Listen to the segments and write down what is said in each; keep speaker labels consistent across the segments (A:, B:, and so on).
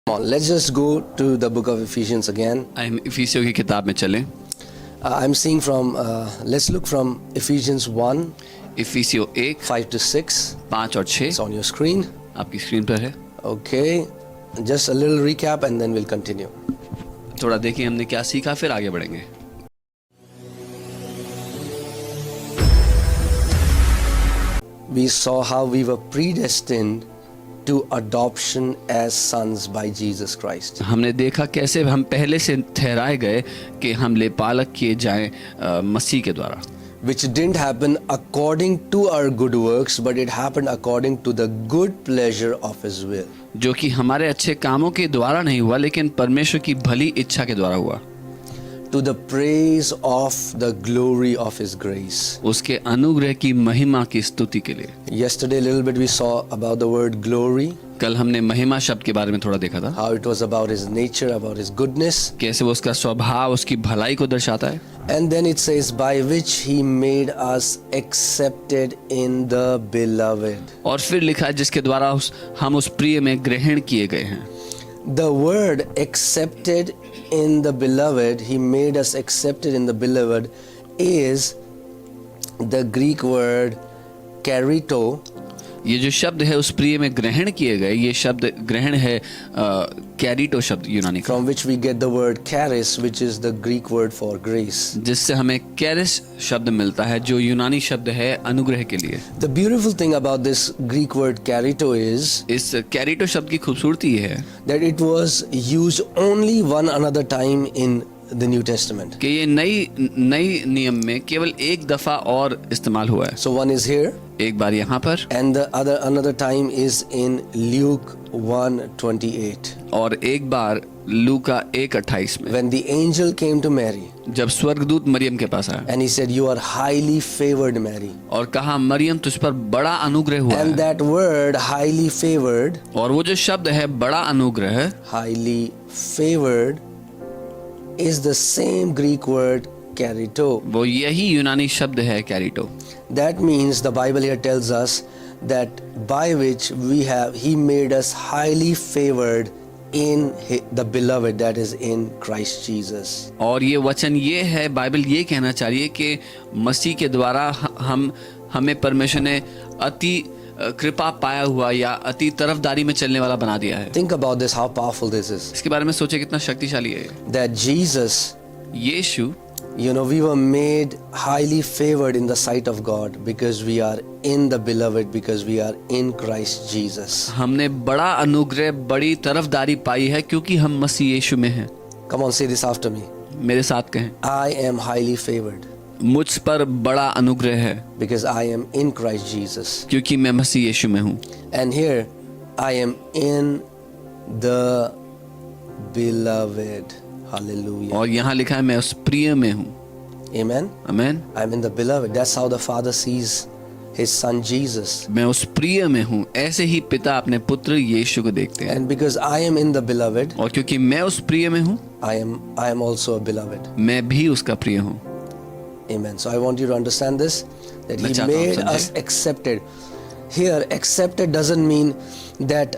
A: Let's just go to the book of Ephesians again.
B: हम इफिसियों की किताब में चलें।
A: I'm seeing from, let's look from Ephesians 1,
B: इफिसियों 1,
A: 5 to 6.
B: 5 और 6
A: It's on your screen.
B: आपकी स्क्रीन पर है।
A: Okay. Just a little recap and then we'll continue.
B: थोड़ा देखिए हमने क्या सीखा, फिर आगे बढ़ेंगे।
A: We saw how we were predestined to adoption as sons by Jesus Christ.
B: हमने देखा कैसे हम पहले से ठहराए गए कि हम लेपालक किए जाएं मसीह के द्वारा,
A: Which didn't happen according to our good works, but it happened according to the good pleasure of His will.
B: जो कि हमारे अच्छे कामों के द्वारा नहीं हुआ लेकिन परमेश्वर की भली इच्छा के द्वारा हुआ,
A: To the praise of the glory of His grace.
B: उसके अनुग्रह की महिमा की स्तुति के लिए।
A: Yesterday a little bit we saw about the word glory,
B: कल हमने महिमा शब्द के बारे में थोड़ा देखा था,
A: how it was about His nature, about His goodness.
B: कैसे वो उसका स्वभाव, उसकी भलाई को दर्शाता है।
A: And then it says, by which He made us accepted in the beloved.
B: और फिर लिखा है जिसके द्वारा हम उस प्रिय में ग्रहण किए गए हैं।
A: The word accepted in the beloved, He made us accepted in the beloved, is the Greek word karito.
B: ये जो शब्द है उस प्रिय में ग्रहण किए गए, ये शब्द ग्रहण है कैरिटो शब्द यूनानी का,
A: From which we get the word charis, which is the Greek word for grace.
B: जिससे हमें कैरिस शब्द मिलता है जो यूनानी शब्द है अनुग्रह के लिए।
A: The beautiful thing about this Greek word karito is
B: इस कैरिटो शब्द की खूबसूरती ये है
A: that it was used only one another time in the New Testament.
B: कि ये नई नियम में केवल एक दफा और इस्तेमाल हुआ है।
A: So one is here,
B: एक बार यहाँ पर
A: and the another time is in Luke 1:28.
B: और एक बार लूका 1:28 में,
A: When the angel came to Mary
B: जब स्वर्गदूत मरियम के पास आया
A: and he said, "You are highly favored, Mary."
B: और कहा मरियम तुझ पर बड़ा अनुग्रह हुआ
A: And
B: है।
A: that word highly favored,
B: और वो जो शब्द है बड़ा अनुग्रह,
A: highly favored, is the same Greek word karito.
B: वो यही यूनानी शब्द है कैरिटो।
A: That means the Bible here tells us that by which He made us highly favored in the beloved, that is in Christ Jesus.
B: और ये वचन ये है, बाइबल ये कहना चाहिए कि मसीह के द्वारा हमें परमेश्वर ने अति कृपा पाया हुआ या अति तरफदारी में चलने वाला बना दिया है।
A: Think about this, how powerful this is.
B: इसके बारे में सोचे कितना शक्तिशाली है।
A: That Jesus,
B: Yeshu,
A: we were made highly favored in the sight of God because we are in the beloved, because we are in Christ Jesus.
B: हमने बड़ा अनुग्रह, बड़ी तरफदारी पाई है क्योंकि हम मसीह यीशु में हैं।
A: Come on, say this after me.
B: मेरे साथ कहें,
A: I am highly favored
B: मुझ पर बड़ा अनुग्रह है
A: because I am in Christ Jesus.
B: क्योंकि मैं मसीह यीशु में हूँ।
A: And here I am in the beloved. Hallelujah.
B: और यहाँ लिखा है मैं उस प्रिय में हूँ।
A: Amen.
B: Amen.
A: I'm in the beloved. That's how the Father sees His Son Jesus.
B: मैं उस प्रिय में हूँ, ऐसे ही पिता अपने पुत्र यीशु को देखते हैं।
A: And because I am in the beloved,
B: और क्योंकि मैं उस प्रिय में हूँ,
A: I am also a beloved.
B: मैं भी उसका प्रिय हूँ।
A: Amen. So I want you to understand this, that
B: मैं
A: He
B: चाहता हूँ
A: made
B: समझें।
A: us accepted. Here, accepted doesn't mean that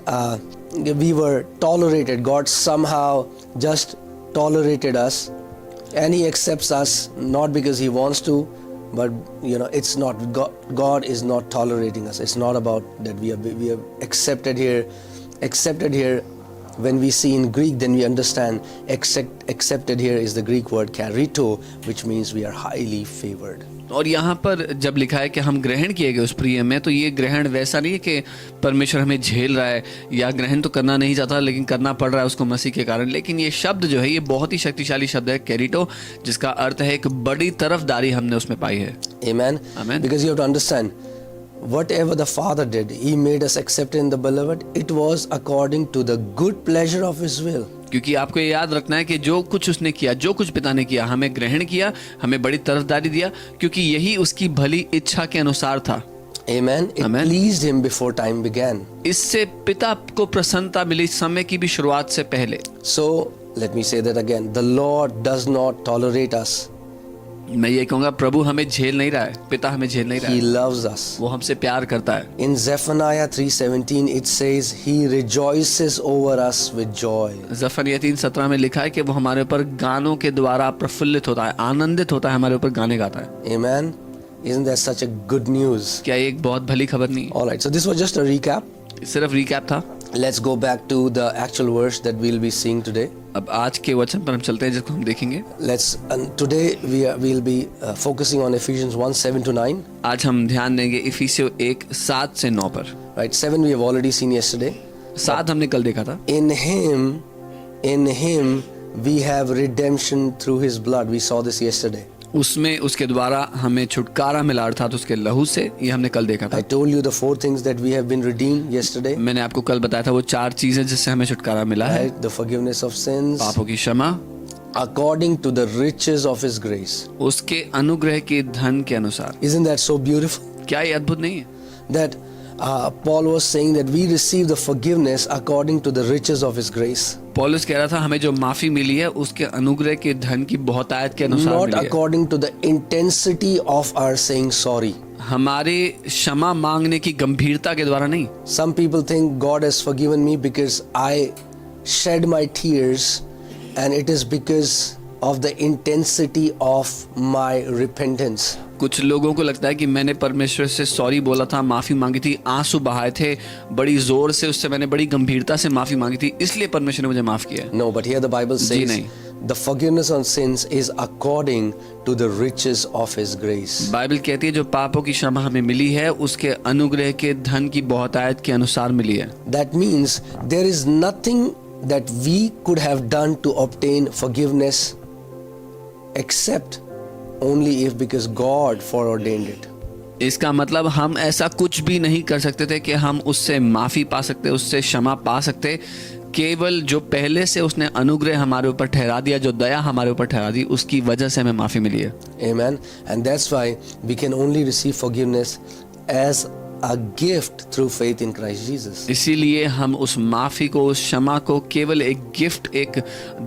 A: we were tolerated. God somehow just tolerated us, and He accepts us not because He wants to, but it's not. God is not tolerating us. It's not about that we are accepted here. Accepted here, when we see in Greek, then we understand accepted here is the Greek word karito, which means we are highly favored.
B: और यहाँ पर जब लिखा है कि हम ग्रहण किए गए उस प्रिय में, तो ये ग्रहण वैसा नहीं है कि परमेश्वर हमें झेल रहा है या ग्रहण तो करना नहीं चाहता लेकिन करना पड़ रहा है उसको मसीह के कारण। लेकिन ये शब्द जो है ये बहुत ही शक्तिशाली शब्द है कैरिटो, जिसका अर्थ है एक बड़ी तरफदारी हमने उसमें पाई है।
A: Amen.
B: Amen.
A: Because you have to understand, whatever the Father did, He made us accepted in the beloved. It was according to the good pleasure of His will.
B: क्योंकि आपको ये याद रखना है कि जो कुछ उसने किया, जो कुछ पिता ने किया, हमें ग्रहण किया, हमें बड़ी तरफदारी दिया, क्योंकि यही उसकी भली इच्छा के अनुसार था।
A: Amen. It
B: Amen.
A: pleased Him before time began.
B: इससे पिता को प्रसन्नता मिली समय की भी शुरुआत से पहले।
A: So let me say that again. The Lord does not tolerate us.
B: मैं ये कहूँगा प्रभु हमें झेल नहीं रहा है, पिता हमें झेल नहीं रहा
A: He
B: है,
A: loves us.
B: वो हमसे प्यार करता है।
A: In Zephaniah 3:17 it says he rejoices over us with joy.
B: ज़फनिया 3:17 में लिखा है कि वो हमारे ऊपर गानों के द्वारा प्रफुल्लित होता है, आनंदित होता है, हमारे ऊपर गाने गाता है।
A: Amen. Isn't that such a good news?
B: क्या ये एक बहुत भली खबर नहीं?
A: All right, so this was just a recap.
B: सिर्फ रिकैप था।
A: Let's go back to the actual verse that we'll be seeing today.
B: अब आज के वचन पर हम चलते हैं जिसको हम देखेंगे।
A: Today we'll be focusing on Ephesians 1:7-9.
B: आज हम ध्यान देंगे इफिसियों 1:7-9 पर।
A: Right, 7 we have already seen yesterday.
B: 7 हमने कल देखा था।
A: In him we have redemption through his blood. We saw this yesterday.
B: उसमें उसके द्वारा हमें छुटकारा मिला अर्थात उसके लहू से, ये हमने कल देखा था।
A: I told you the 4 things that we have been redeemed yesterday.
B: मैंने आपको कल बताया था वो 4 चीजें जिससे हमें छुटकारा मिला है।
A: Right, the forgiveness of sins
B: पापों की क्षमा,
A: according to the riches of his grace.
B: उसके अनुग्रह के धन के अनुसार।
A: Isn't that so beautiful?
B: क्या ये अद्भुत नहीं है?
A: That Paul was saying that we receive the forgiveness according to the riches of his grace.
B: पौलुस कह रहा था हमें जो माफी मिली है उसके अनुग्रह के धन की बहुतायत के अनुसार
A: Not
B: मिली है।
A: according to the intensity of our saying sorry.
B: हमारे क्षमा मांगने की गंभीरता के द्वारा नहीं।
A: Some people think God has forgiven me because I shed my tears and it is because of the intensity of my repentance.
B: कुछ लोगों को लगता है कि मैंने परमेश्वर से सॉरी बोला था, माफी मांगी थी, आंसू बहाए थे, बड़ी जोर से उससे मैंने बड़ी गंभीरता से माफी मांगी थी, इसलिए परमेश्वर ने मुझे माफ किया।
A: No, but here the Bible
B: ji
A: says
B: नहीं।
A: the forgiveness of sins is according to the riches of his grace.
B: Bible कहती है जो पापों की क्षमा हमें मिली है उसके अनुग्रह के धन की बहुतायत के अनुसार मिली है।
A: That means there is nothing that we could have done to obtain forgiveness except only if because God foreordained it.
B: इसका मतलब हम ऐसा कुछ भी नहीं कर सकते थे कि हम उससे माफी पा सकते, उससे क्षमा पा सकते, केवल जो पहले से उसने अनुग्रह हमारे ऊपर ठहरा दिया, जो दया हमारे ऊपर ठहरा दी, उसकी वजह से हमें माफी मिली है।
A: Amen. And that's why we can only receive forgiveness as a gift through faith in Christ Jesus.
B: इसीलिए हम उस माफी को, उस क्षमा को केवल एक गिफ्ट, एक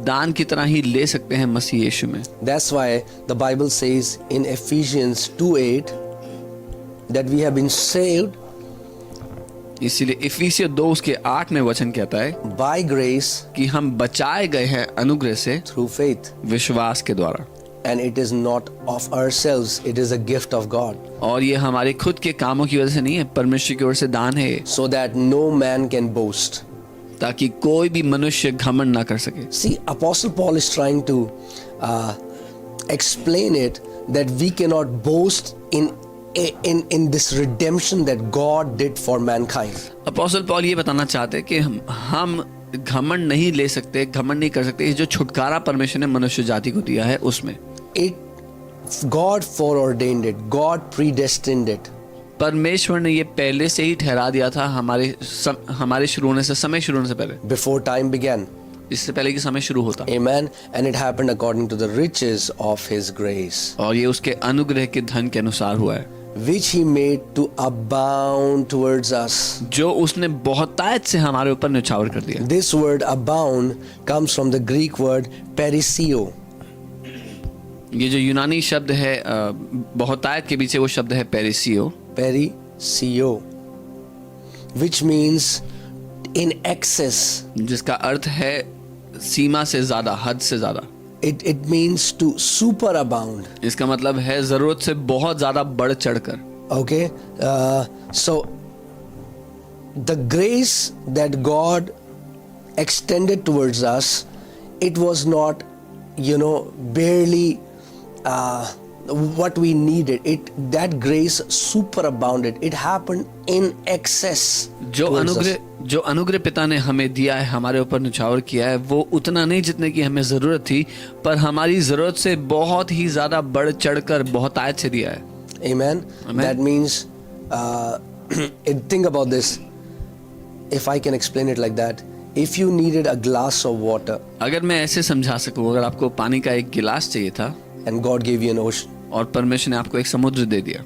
B: दान की तरह ही ले सकते हैं मसीह यीशु में।
A: That's why the Bible says in Ephesians 2:8 that we have been saved
B: इसीलिए इफिसियों 2:8 में वचन कहता है
A: by grace
B: कि हम बचाए गए हैं अनुग्रह से
A: through faith.
B: विश्वास के द्वारा,
A: And it is not of ourselves, it is a gift of God.
B: और ये हमारे खुद के कामों की वजह से नहीं है, परमेश्वर की ओर से दान है,
A: So that no man can boast.
B: ताकि कोई भी मनुष्य घमंड ना कर सके।
A: See, Apostle Paul is trying to explain it that we cannot boast in this redemption that God did for mankind.
B: Apostle Paul ये बताना चाहते हैं कि हम घमंड नहीं ले सकते, घमंड नहीं कर सकते, ये जो छुटकारा परमेश्वर ने मनुष्य जाति को दिया है उसमें
A: God foreordained it. God predestined it.
B: परमेश्वर ने ये पहले से ही ठहरा दिया था, हमारे शुरू होने से, समय शुरू होने से पहले,
A: Before time began.
B: इससे पहले कि समय शुरू होता।
A: Amen. And it happened according to the riches of his grace,
B: और ये उसके अनुग्रह के धन के अनुसार हुआ है,
A: which he made to abound towards us.
B: जो उसने बहुतायत से हमारे ऊपर न्यौछावर कर दिया।
A: This word abound comes from the Greek word perisio.
B: ये जो यूनानी शब्द है बहुतायत के पीछे वो शब्द है पेरिसियो,
A: Perisio, which means in excess.
B: जिसका अर्थ है सीमा से ज्यादा, हद से ज्यादा।
A: It means to superabound.
B: इसका मतलब है जरूरत से बहुत ज्यादा बढ़ चढ़कर।
A: Okay, so the grace that God extended towards us, it was not, barely what we needed. That grace superabounded. It happened in excess.
B: जो अनुग्रह पिता ने हमें दिया है, हमारे ऊपर न्यौछावर किया है, वो उतना नहीं जितने की हमें जरूरत थी, पर हमारी जरूरत से बहुत ही ज्यादा बढ़ चढ़कर बहुतायत से दिया है।
A: Amen. That means think about this. If I can explain it like that, if you needed a glass of water,
B: अगर मैं ऐसे समझा सकूं, अगर आपको पानी का एक गिलास चाहिए था
A: and God gave you an ocean,
B: और परमेश्वर ने आपको एक समुद्र दे दिया,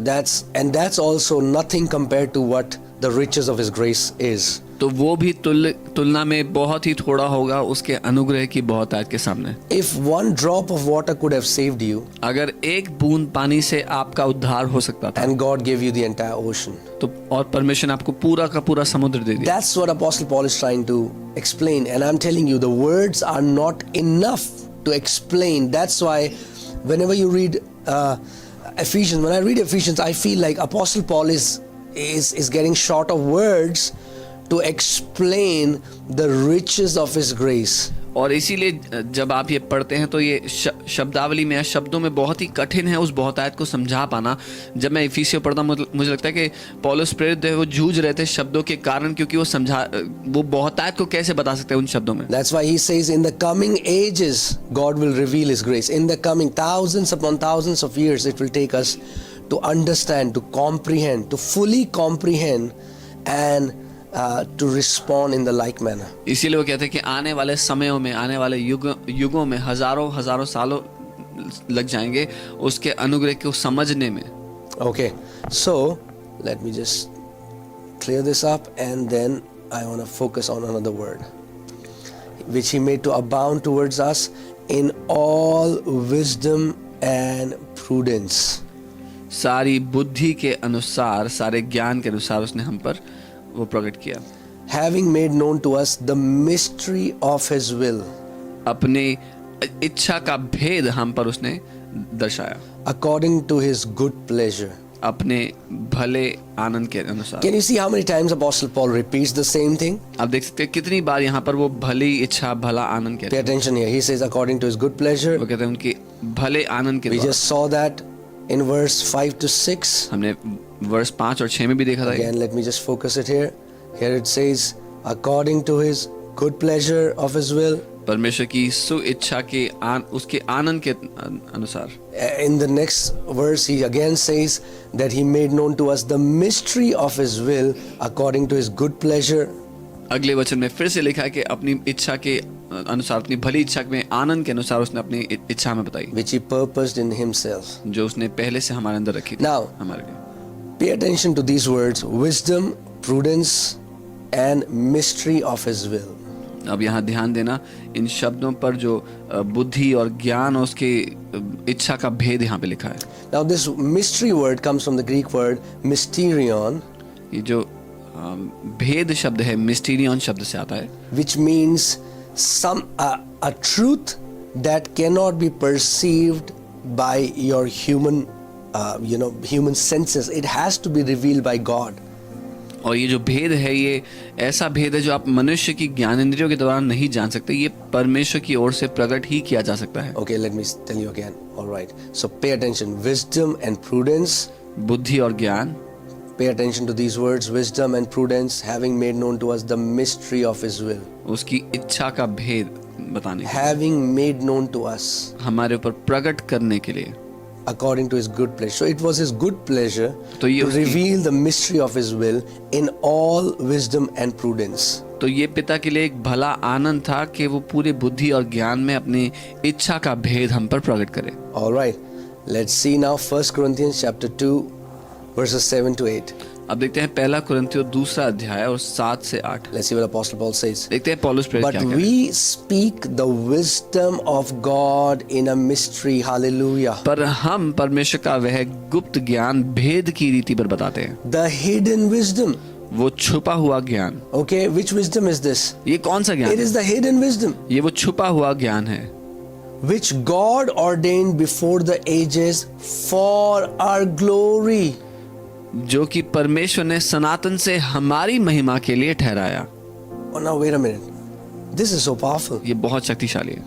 A: that's also nothing compared to what the riches of his grace is.
B: तो वो भी तुलना में बहुत ही थोड़ा होगा उसके अनुग्रह की बहुतायत के सामने।
A: If one drop of water could have saved you
B: अगर एक बूंद पानी से आपका उद्धार हो सकता था,
A: and God gave you the entire ocean.
B: तो और परमेश्वर ने आपको पूरा का पूरा समुद्र दे दिया।
A: That's what Apostle Paul is trying to explain, and I'm telling you, the words are not enough to explain. That's why whenever you read Ephesians, when I read Ephesians, I feel like Apostle Paul is getting short of words to explain the riches of his grace.
B: और इसीलिए जब आप ये पढ़ते हैं तो ये शब्दावली में या शब्दों में बहुत ही कठिन है उस बहुतायत को समझा पाना। जब मैं इफिसियों पढ़ता मुझे लगता है कि पौलुस प्रेरित है वो जूझ रहे थे शब्दों के कारण, क्योंकि वो बहुतायत को कैसे बता सकते हैं उन शब्दों में।
A: That's why he says in the coming ages God will reveal his grace. In the coming thousands upon thousands of years it will take us to understand, to comprehend, to fully comprehend and to respond in the like manner.
B: इसीलिए वो कहते हैं कि आने वाले समयों में, आने वाले युगों में हजारों सालों लग जाएंगे उसके अनुग्रह को समझने में।
A: Okay, so let me just clear this up and then I want to focus on another word, which he made to abound towards us in all wisdom and prudence.
B: सारी बुद्धि के अनुसार, सारे ज्ञान के अनुसार उसने हम पर वो प्रकट किया।
A: Having made known to us the mystery of his will,
B: अपने इच्छा का भेद हम पर उसने दर्शाया,
A: according to his good pleasure.
B: अपने भले आनंद के अनुसार।
A: Can you see how many times Apostle Paul repeats the same thing?
B: आप देख सकते हैं कितनी बार यहाँ पर वो भली इच्छा, भला आनंद कहते
A: Pay attention here. He says according to his good pleasure.
B: हैं। वो कहते हैं उनके भले आनंद के
A: We
B: द्वारा।
A: just saw that in verse 5 to 6.
B: हमने वर्ष 5 और 6 में भी देखा था।
A: Again, let me just focus it here. Here it says, according to his good pleasure of his will.
B: परमेश्वर की सुइच्छा के उसके आनंद के अनुसार।
A: In the next verse, he again says that he made known to us the mystery of his will according to his good pleasure.
B: अगले वचन में फिर से लिखा है कि अपनी इच्छा के अनुसार, अपनी भली इच्छा में आनंद के अनुसार उसने अपनी इच्छा में बताई,
A: Which he purposed in himself.
B: जो उसने पहले से हमारे अंदर रखी थी।
A: Now,
B: हमारे लिए
A: pay attention to these words, wisdom, prudence, and mystery of his will.
B: अब यहाँ ध्यान देना इन शब्दों पर जो बुद्धि और ज्ञान और उसके इच्छा का भेद यहाँ पे लिखा है।
A: Now this mystery word comes from the Greek word mysterion,
B: ये जो भेद शब्द है मिस्टीरियन शब्द से आता है,
A: which means a truth that cannot be perceived by your human human senses. It has to be revealed by God.
B: और ये जो भेद है ये ऐसा भेद है जो आप मनुष्य की ज्ञानेंद्रियों के दौरान नहीं जान सकते, ये परमेश्वर की ओर से प्रकट ही किया जा सकता है।
A: Okay, let me tell you again. All right. So pay attention. Wisdom and prudence.
B: बुद्धि और ज्ञान।
A: Pay attention to these words, wisdom and prudence, having made known to us the mystery of his will.
B: उसकी इच्छा का भेद बताने के,
A: Having made known to us
B: हमारे ऊपर प्रकट करने के लिए,
A: according to his good pleasure. So it was his good pleasure
B: तो ये
A: to
B: उसकी-
A: reveal the mystery of his will in all wisdom and prudence.
B: तो ये पिता के लिए एक भला आनंद था कि वो पूरे बुद्धि और ज्ञान में अपनी इच्छा का भेद हम पर प्रकट करे।
A: All right. Let's see now 1 Corinthians chapter 2 verses 7 to 8.
B: अब देखते हैं पहला कुरिन्थियों 2 अध्याय और 7 से 8।
A: Let's see what Apostle Paul says.
B: देखते हैं पौलुस प्रेरित
A: But
B: क्या कहते हैं।
A: we speak the wisdom of God in a mystery. Hallelujah.
B: पर हम परमेश्वर का वह गुप्त ज्ञान भेद की रीति पर बताते हैं,
A: The hidden wisdom.
B: वो छुपा हुआ ज्ञान।
A: Okay, which wisdom is this?
B: ये कौन सा ज्ञान
A: It
B: है?
A: is the hidden wisdom
B: ये वो छुपा हुआ ज्ञान है
A: which God ordained before the ages for our glory.
B: जो कि परमेश्वर ने सनातन से हमारी महिमा के लिए ठहराया।
A: Oh, now wait a minute. This is so powerful.
B: ये बहुत शक्तिशाली है।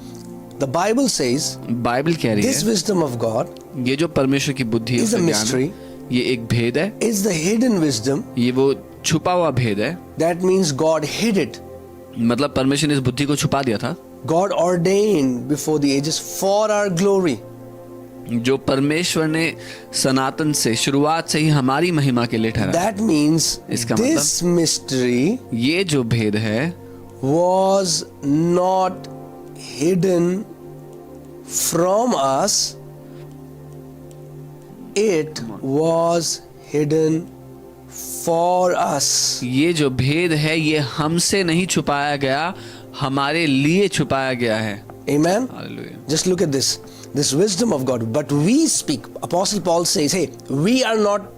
A: The Bible says
B: बाइबल कह रही
A: this
B: है
A: wisdom of God
B: ये जो परमेश्वर की बुद्धि
A: is a
B: उसका ज्ञान
A: mystery.
B: है, ये एक भेद है,
A: is the hidden wisdom.
B: ये वो छुपा हुआ भेद है।
A: That means God hid it.
B: मतलब परमेश्वर ने इस बुद्धि को छुपा दिया था,
A: God ordained before the ages for our glory.
B: जो परमेश्वर ने सनातन से शुरुआत से ही हमारी महिमा के लिए ठहराया।
A: That means
B: इसका
A: this mystery
B: ये जो भेद है
A: was not hidden from us. It was hidden for us.
B: ये जो भेद है ये हमसे नहीं छुपाया गया, हमारे लिए छुपाया गया है।
A: Amen.
B: Hallelujah.
A: Just look at this wisdom of God. But we speak, Apostle Paul says, hey, we are not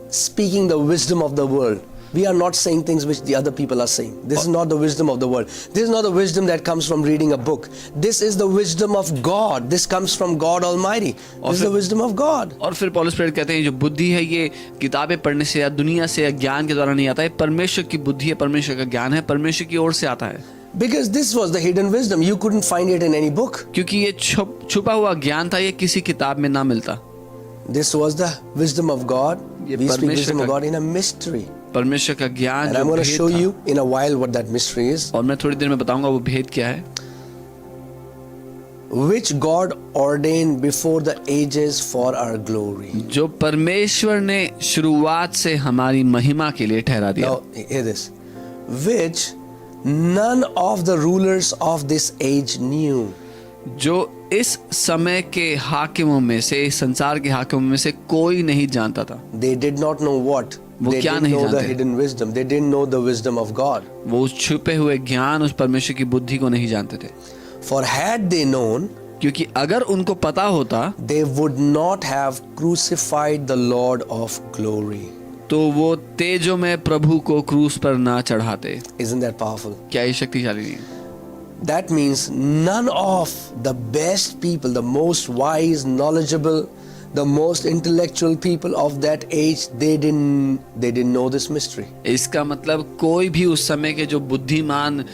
A: speaking the wisdom of the world. We are not saying things which the other people are saying. This is not the wisdom of the world. This is not the wisdom that comes from reading a book. This is the wisdom of God. This comes from God Almighty. This is the wisdom of God.
B: और फिर पौलुस प्रेरित कहते हैं जो बुद्धि है ये किताबें पढ़ने से या दुनिया से या ज्ञान के द्वारा नहीं आता है, परमेश्वर की बुद्धि है, परमेश्वर का ज्ञान है, परमेश्वर की ओर से आता है।
A: Because this was the hidden wisdom. You couldn't find it in any book.
B: क्योंकि ये छुपा हुआ ज्ञान था, ये किसी किताब में ना मिलता।
A: This was the wisdom of God.
B: ये
A: We speak
B: परमेश्वर
A: wisdom of
B: का-
A: God in a mystery.
B: परमेश्वर का ज्ञान
A: And
B: जो
A: I'm going to
B: भेद
A: show
B: था।
A: you in a while what that mystery is.
B: और मैं थोड़ी देर में बताऊंगा वो भेद क्या है,
A: Which God ordained before the ages for our glory.
B: जो परमेश्वर ने शुरुआत से हमारी महिमा के लिए ठहरा दिया।
A: Now, hear this. Which none of the rulers of this age knew.
B: जो इस समय के हाकिमों में से, इस संसार के हाकिमों में से कोई नहीं जानता था।
A: They did not know what?
B: वो
A: They
B: क्या
A: didn't
B: नहीं
A: know the
B: जानते?
A: hidden wisdom. They didn't know the wisdom of God.
B: वो उस छुपे हुए ज्ञान, उस परमेश्वर की बुद्धि को नहीं जानते थे।
A: For had they known,
B: क्योंकि अगर उनको पता होता
A: they would not have crucified the Lord of glory.
B: तो वो तेजो में प्रभु को क्रूस पर ना चढ़ाते।
A: Isn't that powerful?
B: क्या ये शक्तिशाली नहीं है?
A: That means none of the best people, the most wise, knowledgeable, the most intellectual people of that age, they didn't know this mystery.
B: इसका मतलब कोई भी उस समय के जो बुद्धिमान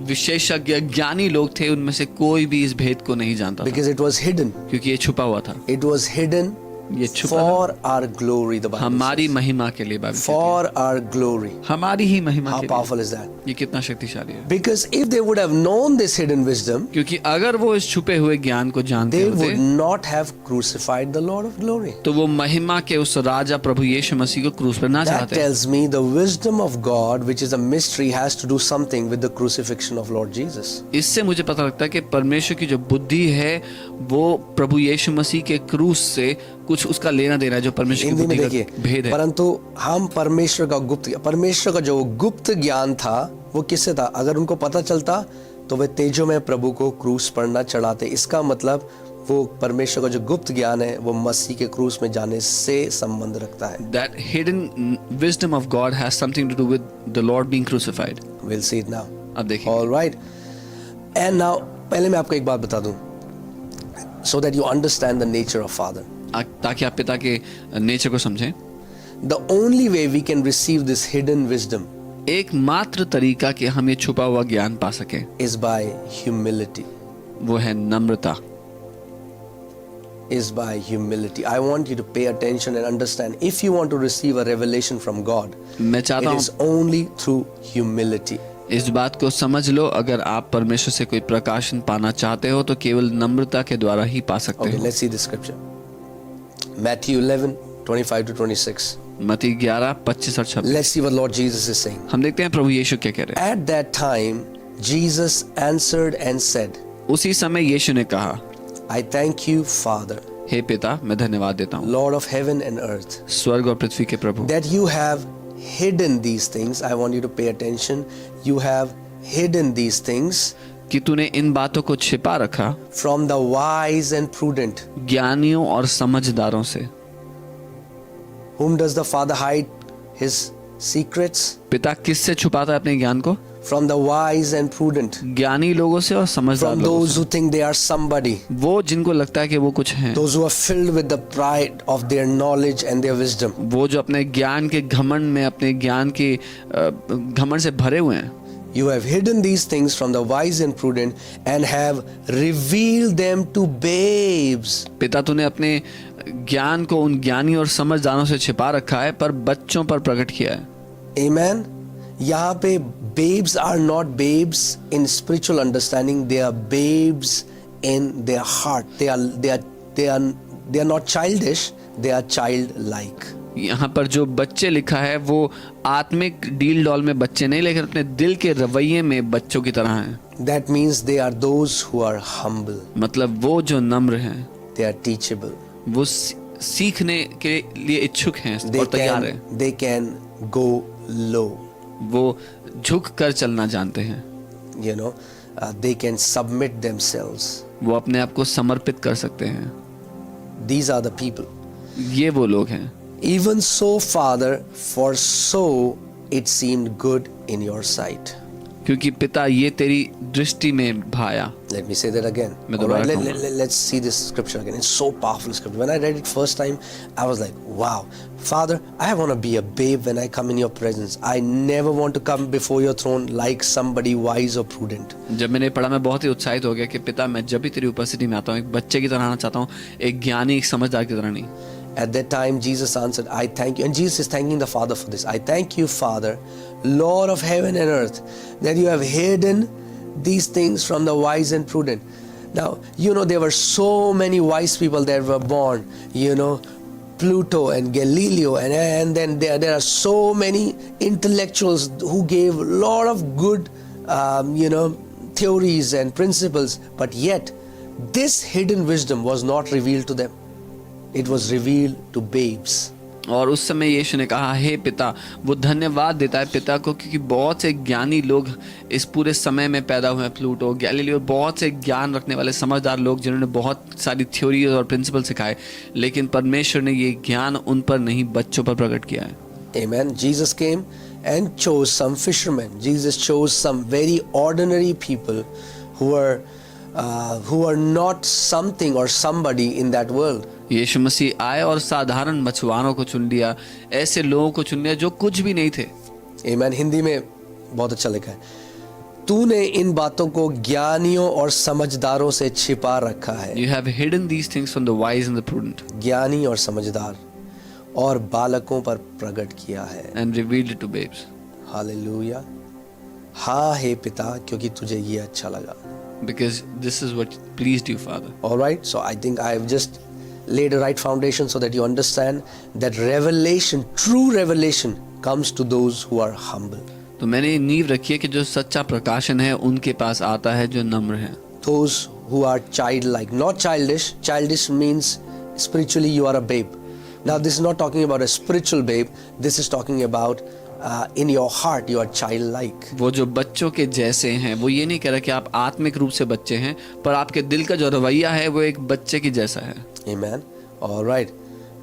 B: विशेषज्ञ ज्ञानी लोग थे उनमें से कोई भी इस भेद को नहीं जानता था,
A: Because it was hidden.
B: क्योंकि ये छुपा हुआ था।
A: It was hidden
B: ये छुपा
A: for our glory, the Bible
B: हमारी
A: says.
B: महिमा के लिए, बाइबल कहती
A: For our glory.
B: है। हमारी ही महिमा
A: How
B: के लिए।
A: powerful is that?
B: ये कितना शक्तिशाली है।
A: Because if they would have known this hidden wisdom,
B: क्योंकि अगर वो इस छुपे हुए ज्ञान को जानते
A: they
B: होते
A: would not have crucified the Lord of glory.
B: तो वो महिमा के उस राजा प्रभु यीशु मसीह को क्रूस पर ना
A: That
B: चढ़ाते।
A: tells me the wisdom of God, which is a mystery, has to do something with the crucifixion of Lord Jesus.
B: इससे मुझे पता लगता है कि परमेश्वर की जो बुद्धि है वो प्रभु यीशु मसीह के क्रूस से कुछ उसका लेना देना है, जो परमेश्वर की
A: हिंदी में
B: बुद्धि
A: देखिए,
B: का भेद है।
A: परंतु हम परमेश्वर का जो गुप्त ज्ञान था वो किससे था? अगर उनको पता चलता तो वे तेजो में प्रभु को क्रूस पर न चढ़ाते। इसका मतलब वो परमेश्वर का जो गुप्त ज्ञान है वो मसीह के क्रूस में जाने से संबंध रखता है।
B: That hidden wisdom of God has something to do with the Lord being crucified.
A: We'll see it now.
B: अब देखिए।
A: All right. And now पहले मैं आपको एक बात बता दूं, so that you understand the nature of Father.
B: ताकि आप पिता के नेचर को समझें।
A: The only way we can receive this hidden wisdom
B: एकमात्र तरीका कि हम ये छुपा हुआ ज्ञान पा सके
A: is by humility.
B: वो है नम्रता।
A: Is by humility. I want you to pay attention and understand. If you want to receive a revelation from God,
B: मैं
A: it
B: चाहता
A: is
B: हूँ
A: only through humility.
B: इस बात को समझ लो, अगर आप परमेश्वर से कोई प्रकाशन पाना चाहते हो तो केवल नम्रता के द्वारा ही पा सकते
A: Okay,
B: हो।
A: let's see the scripture. Matthew 11:25 to 26.
B: मत्ती 11:25-26।
A: Let's see what Lord Jesus is saying.
B: हम देखते हैं प्रभु यीशु क्या कह रहे हैं।
A: At that time, Jesus answered and said,
B: उसी समय यीशु ने कहा,
A: I thank you, Father,
B: हे पिता, मैं धन्यवाद देता हूँ,
A: Lord of heaven and earth,
B: स्वर्ग और पृथ्वी के प्रभु,
A: that you have hidden these things. I want you to pay attention. You have hidden these things
B: कि तूने इन बातों को छिपा रखा
A: from the wise and prudent.
B: ज्ञानियों और समझदारों से।
A: Whom does the Father hide his secrets?
B: पिता किससे छुपाता है अपने ज्ञान को?
A: From the wise and prudent.
B: ज्ञानी लोगों से और समझदार
A: From
B: लोगों
A: those
B: से।
A: who think they are somebody.
B: वो जिनको लगता है कि वो कुछ हैं,
A: Those who are filled with the pride of their knowledge and their wisdom.
B: वो जो अपने ज्ञान के घमंड में, अपने ज्ञान के घमंड से भरे हुए हैं।
A: You have hidden these things from the wise and prudent and have revealed them to babes.
B: पिता, तूने अपने ज्ञान को उन ज्ञानी और समझदारों से छिपा रखा है पर बच्चों पर प्रकट किया है।
A: Amen. यहाँ पे babes are not babes in spiritual understanding. They are babes in their heart. They are not childish. They are childlike.
B: यहाँ पर जो बच्चे लिखा है वो आत्मिक डील डॉल में बच्चे नहीं, लेकिन अपने दिल के रवैये में बच्चों की तरह हैं।
A: That means they are those who are humble.
B: मतलब वो जो नम्र हैं,
A: They are teachable.
B: वो सीखने के लिए इच्छुक हैं और तैयार हैं।
A: they can go low,
B: वो झुक कर चलना जानते हैं।
A: you know, they can submit themselves.
B: वो अपने आप को समर्पित कर सकते हैं।
A: These are the people.
B: ये वो लोग हैं।
A: Even so, Father, for so it seemed good in your sight.
B: क्योंकि पिता ये तेरी दृष्टि में भाया।
A: Let me say that again.
B: मैं
A: All right,
B: दोबारा कहूँगा।
A: let's see this scripture again. It's so powerful scripture. When I read it first time, I was like, wow, Father, I want to be a babe when I come in your presence. I never want to come before your throne like somebody wise or prudent.
B: जब मैंने पढ़ा मैं बहुत ही उत्साहित हो गया कि पिता मैं जब भी तेरी उपस्थिति में आता हूँ एक बच्चे की तरह आना चाहता हूँ, एक ज्ञानी एक समझदार की तरह नहीं।
A: At that time, Jesus answered, I thank you. And Jesus is thanking the Father for this. I thank you, Father, Lord of heaven and earth, that you have hidden these things from the wise and prudent. Now, you know, there were so many wise people that were born, you know, Pluto and Galileo, and then there are so many intellectuals who gave a lot of good, you know, theories and principles, but yet this hidden wisdom was not revealed to them. It was revealed to babes.
B: और उस समय यीशु ने कहा, हे पिता, वो धन्यवाद देता है पिता को क्योंकि बहुत से ज्ञानी लोग इस पूरे समय में पैदा हुए हैं। प्लूटो, गैलीलियो, बहुत से ज्ञान रखने वाले समझदार लोग जिन्होंने बहुत सारी थ्योरी और प्रिंसिपल सिखाए, लेकिन परमेश्वर ने ये ज्ञान उन पर नहीं बच्चों पर प्रकट किया है।
A: Amen. Jesus came and chose some fishermen. Jesus chose some very ordinary people who are not something or somebody in that world.
B: यीशु मसीह आए और साधारण मछुआरों को चुन लिया, ऐसे लोगों को चुन लिया जो कुछ भी नहीं थे।
A: Amen. हिंदी में बहुत अच्छा लिखा है, तूने इन बातों को ज्ञानियों और समझदारों से छिपा रखा है।
B: You have hidden these things from the wise and the prudent
A: ज्ञानी और समझदार और बालकों पर प्रकट किया है।
B: and revealed it to babes.
A: Hallelujah. हाँ हे पिता, क्योंकि तुझे ये अच्छा लगा।
B: Because this is what pleased you, Father.
A: All right, so I think I have just laid a right foundation so that you understand that revelation, true revelation, comes to those who are humble.
B: तो मैंने नींव रखी है कि जो सच्चा प्रकाशन है उनके पास आता है जो नम्र है।
A: Those who are childlike, not childish. Childish means spiritually you are a babe. Now this is not talking about a spiritual babe. This is talking about in your heart you are childlike.
B: वो जो बच्चों के जैसे हैं, वो ये नहीं कह रहा कि आप आत्मिक रूप से बच्चे हैं, पर आपके दिल का जो रवैया है वो एक बच्चे की जैसा है।
A: Amen. All right.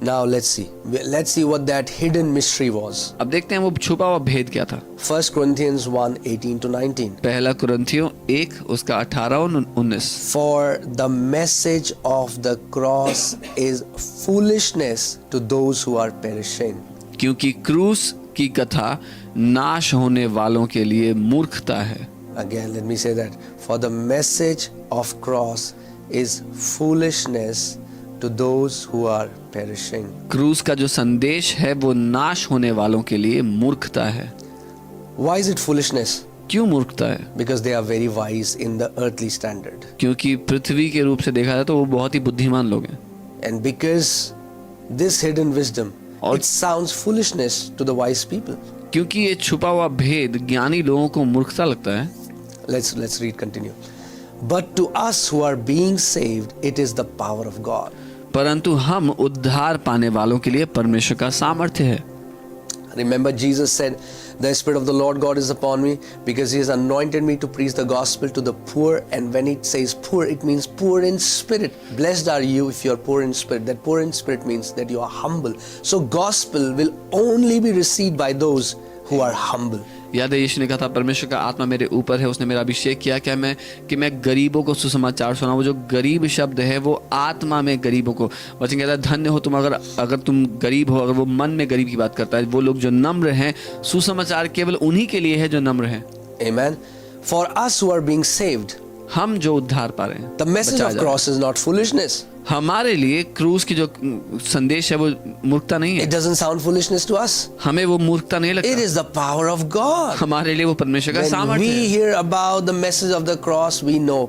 A: Now let's see what that hidden mystery was.
B: अब देखते हैं वो छुपा हुआ भेद क्या था।
A: 1 Corinthians 1:18 to 19.
B: पहला कुरिन्थियों 1 उसका 18 और 19।
A: For the message of the cross is foolishness to those who are perishing.
B: क्योंकि क्रूस की कथा नाश होने वालों के लिए मूर्खता है।
A: Again, let me say that. For the message of cross is foolishness to those who are perishing.
B: क्रूस का जो संदेश है वो नाश होने वालों के लिए मूर्खता है।
A: Why is it foolishness?
B: क्यों मूर्खता है?
A: Because they are very wise in the earthly standard.
B: क्योंकि पृथ्वी के रूप से देखा जाए तो वो बहुत ही बुद्धिमान लोग हैं।
A: And because this hidden wisdom, it sounds foolishness to the wise people.
B: क्योंकि ये छुपा हुआ भेद ज्ञानी लोगों को मूर्खता लगता है।
A: Let's read, continue. But to us who are being saved, it is the power of God.
B: परंतु हम उद्धार पाने वालों के लिए परमेश्वर का सामर्थ्य है।
A: Remember, Jesus said, the Spirit of the Lord God is upon me because He has anointed me to preach the gospel to the poor. And when it says poor, it means poor in spirit. Blessed are you if you are poor in spirit. That poor in spirit means that you are humble. So gospel will only be received by those who are humble.
B: याद है यीशु ने कहा था परमेश्वर का आत्मा मेरे ऊपर है, उसने मेरा अभिषेक किया कि मैं गरीबों को सुसमाचार सुनाऊं। वो जो गरीब शब्द है वो आत्मा में गरीबों को, वचन कहता है धन्य हो तुम अगर तुम गरीब हो। अगर वो मन में गरीब की बात करता है, वो लोग जो नम्र हैं, सुसमाचार केवल उन्हीं के लिए है जो नम्र हैं।
A: Amen. For us who are being saved,
B: हम जो उद्धार पा रहे हैं,
A: the message of cross is not foolishness.
B: हमारे लिए क्रूस की जो संदेश है वो मूर्खता नहीं है।
A: It doesn't sound foolishness to us.
B: हमें वो मूर्खता नहीं लगता।
A: It is the power of God.
B: हमारे लिए वो परमेश्वर का
A: When
B: सामर्थ्य
A: we
B: है।
A: hear about the message of the cross, we know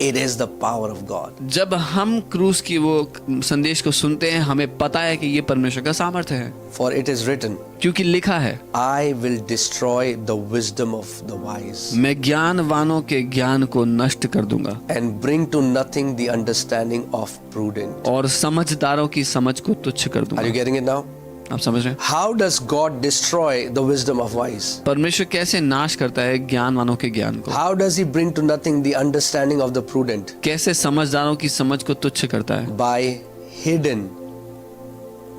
A: it is the power of God.
B: जब हम क्रूस की वो संदेश को सुनते हैं हमें पता है कि ये परमेश्वर का सामर्थ्य है,
A: For it is written,
B: क्योंकि लिखा है
A: I will destroy the wisdom of the wise
B: मैं ज्ञानवानों के ज्ञान को नष्ट कर दूंगा
A: and bring to nothing the understanding of prudent.
B: और समझदारों की समझ को तुच्छ कर
A: Are you
B: दूंगा।
A: getting it now?
B: आप समझ रहे हैं?
A: How does God destroy the wisdom of wise?
B: परमेश्वर कैसे नाश करता है ज्ञानवानों के ज्ञान को,
A: How does he bring to nothing the understanding of the prudent?
B: कैसे समझदारों की समझ को तुच्छ करता है?
A: By hidden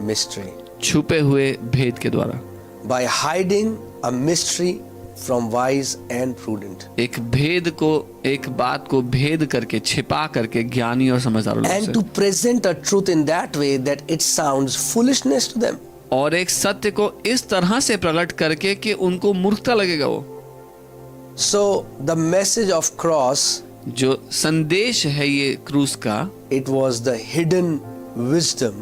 A: mystery.
B: छुपे हुए भेद के द्वारा,
A: By hiding a mystery from wise and prudent.
B: एक भेद को, एक बात को भेद करके, छिपा करके ज्ञानी और समझदार लोग
A: And
B: से,
A: to present a truth in that way that it sounds foolishness to them.
B: और एक सत्य को इस तरह से प्रकट करके कि उनको मूर्खता लगेगा। वो
A: So the message of cross,
B: जो संदेश है ये क्रूस का,
A: it was the hidden wisdom,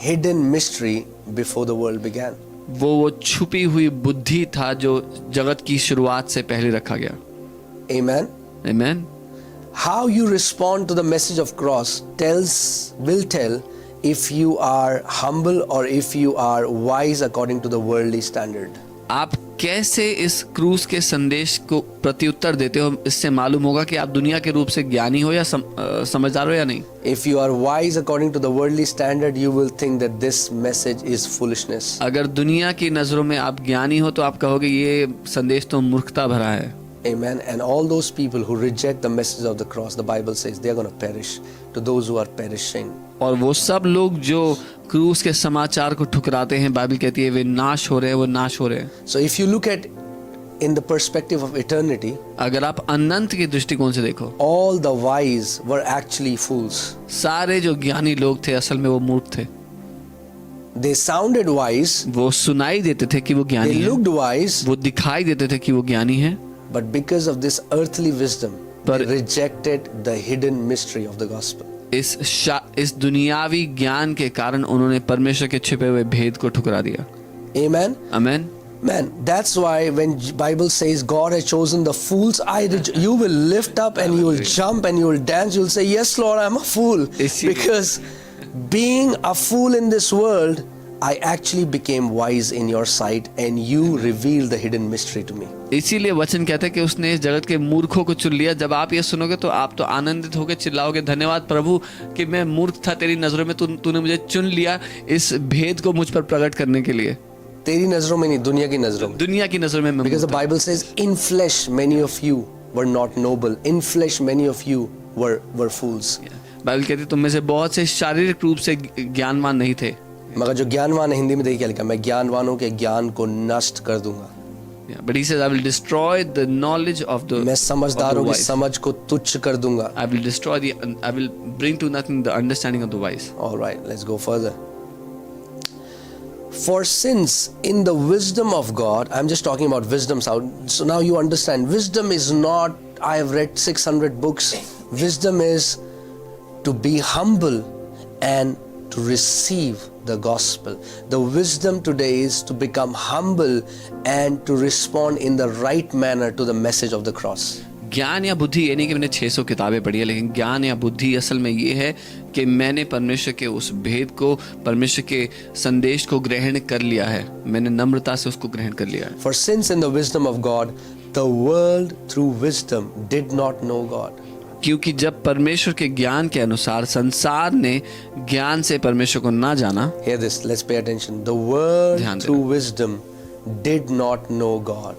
A: hidden mystery before the world began.
B: वो छुपी हुई बुद्धि था जो जगत की शुरुआत से पहले रखा गया।
A: Amen.
B: आमीन।
A: How you respond to the message of cross will tell if you are humble or if you are wise according to the worldly standard.
B: आप कैसे इस क्रूस के संदेश को प्रत्युत्तर देते हो, इससे मालूम होगा कि आप दुनिया के रूप से ज्ञानी हो या समझदार हो या नहीं।
A: If you are wise according to the worldly standard, you will think that this message is foolishness.
B: अगर दुनिया की नजरों में आप ज्ञानी हो तो आप कहोगे ये संदेश तो मूर्खता भरा है।
A: Amen. And all those people who reject the message of the cross, the Bible says they are going to perish. To those who are perishing.
B: और वो सब लोग जो क्रूस के समाचार को ठुकराते हैं, बाइबल कहती है वे नाश हो रहे हैं, वो नाश हो रहे हैं।
A: So if you look at in the perspective of eternity,
B: अगर आप अनंत के दृष्टिकोण से देखो,
A: all the wise were actually fools.
B: सारे जो ज्ञानी लोग थे असल में वो मूर्ख थे।
A: They sounded wise,
B: वो सुनाई देते थे कि वो ज्ञानी
A: they
B: हैं,
A: looked wise,
B: वो दिखाई देते थे कि वो ज्ञानी हैं,
A: but because of this earthly wisdom, they
B: पर-
A: rejected the hidden mystery of the gospel.
B: इस दुनियावी ज्ञान के कारण उन्होंने परमेश्वर के छिपे हुए भेद को ठुकरा दिया।
A: Amen.
B: आमीन।
A: Man, that's why when Bible says God has chosen the fools, you will lift up and you will jump and you will dance. You will say, "Yes, Lord, I'm a fool." Because being a fool in this world, I actually became wise in your sight, and you revealed the hidden mystery to me.
B: इसीलिए वचन कहता है कि उसने इस जगत के मूर्खों को चुन लिया। जब आप ये सुनोगे तो आप तो आनंदित होकर चिल्लाओगे, धन्यवाद प्रभु कि मैं मूर्ख था तेरी नजरों में, तूने मुझे चुन लिया इस भेद को मुझ पर प्रकट करने के लिए।
A: तेरी नजरों में नहीं, दुनिया की नजरों में।
B: दुनिया की नजरों में मैं
A: Because the
B: मूर्ख था।
A: Bible says, "In flesh many of you were not noble. In flesh many of you were fools."
B: Bible कहती है तुम में से बहुत से शारीरिक रूप से ज्ञानवान नहीं थे,
A: मगर जो ज्ञानवान है, हिंदी में देखिए क्या लिखा, मैं ज्ञानवानों के ज्ञान को नष्ट कर दूंगा।
B: but he says I will destroy the knowledge of the
A: मैं समझदारों की
B: wise.
A: समझ को तुच्छ कर दूंगा।
B: I will bring to nothing the understanding of the wise.
A: All right, let's go further. For since in the wisdom of God, I'm just talking about wisdom, so now you understand, wisdom is not, I have read 600 books. Wisdom is to be humble and to receive the gospel. The wisdom today is to become humble and to respond in the right manner to the message of the cross.
B: ज्ञान या बुद्धि, ये नहीं कि मैंने 600 किताबें पढ़ी है, लेकिन ज्ञान या बुद्धि असल में ये है कि मैंने परमेश्वर के उस भेद को, परमेश्वर के संदेश को ग्रहण कर लिया है, मैंने नम्रता से उसको ग्रहण कर लिया है।
A: For since in the wisdom of God, the world through wisdom did not know God.
B: क्योंकि जब परमेश्वर के ज्ञान के अनुसार संसार ने ज्ञान से परमेश्वर को ना जाना।
A: Hear this, let's pay attention. The world
B: ध्यान
A: through
B: देना।
A: wisdom did not know God.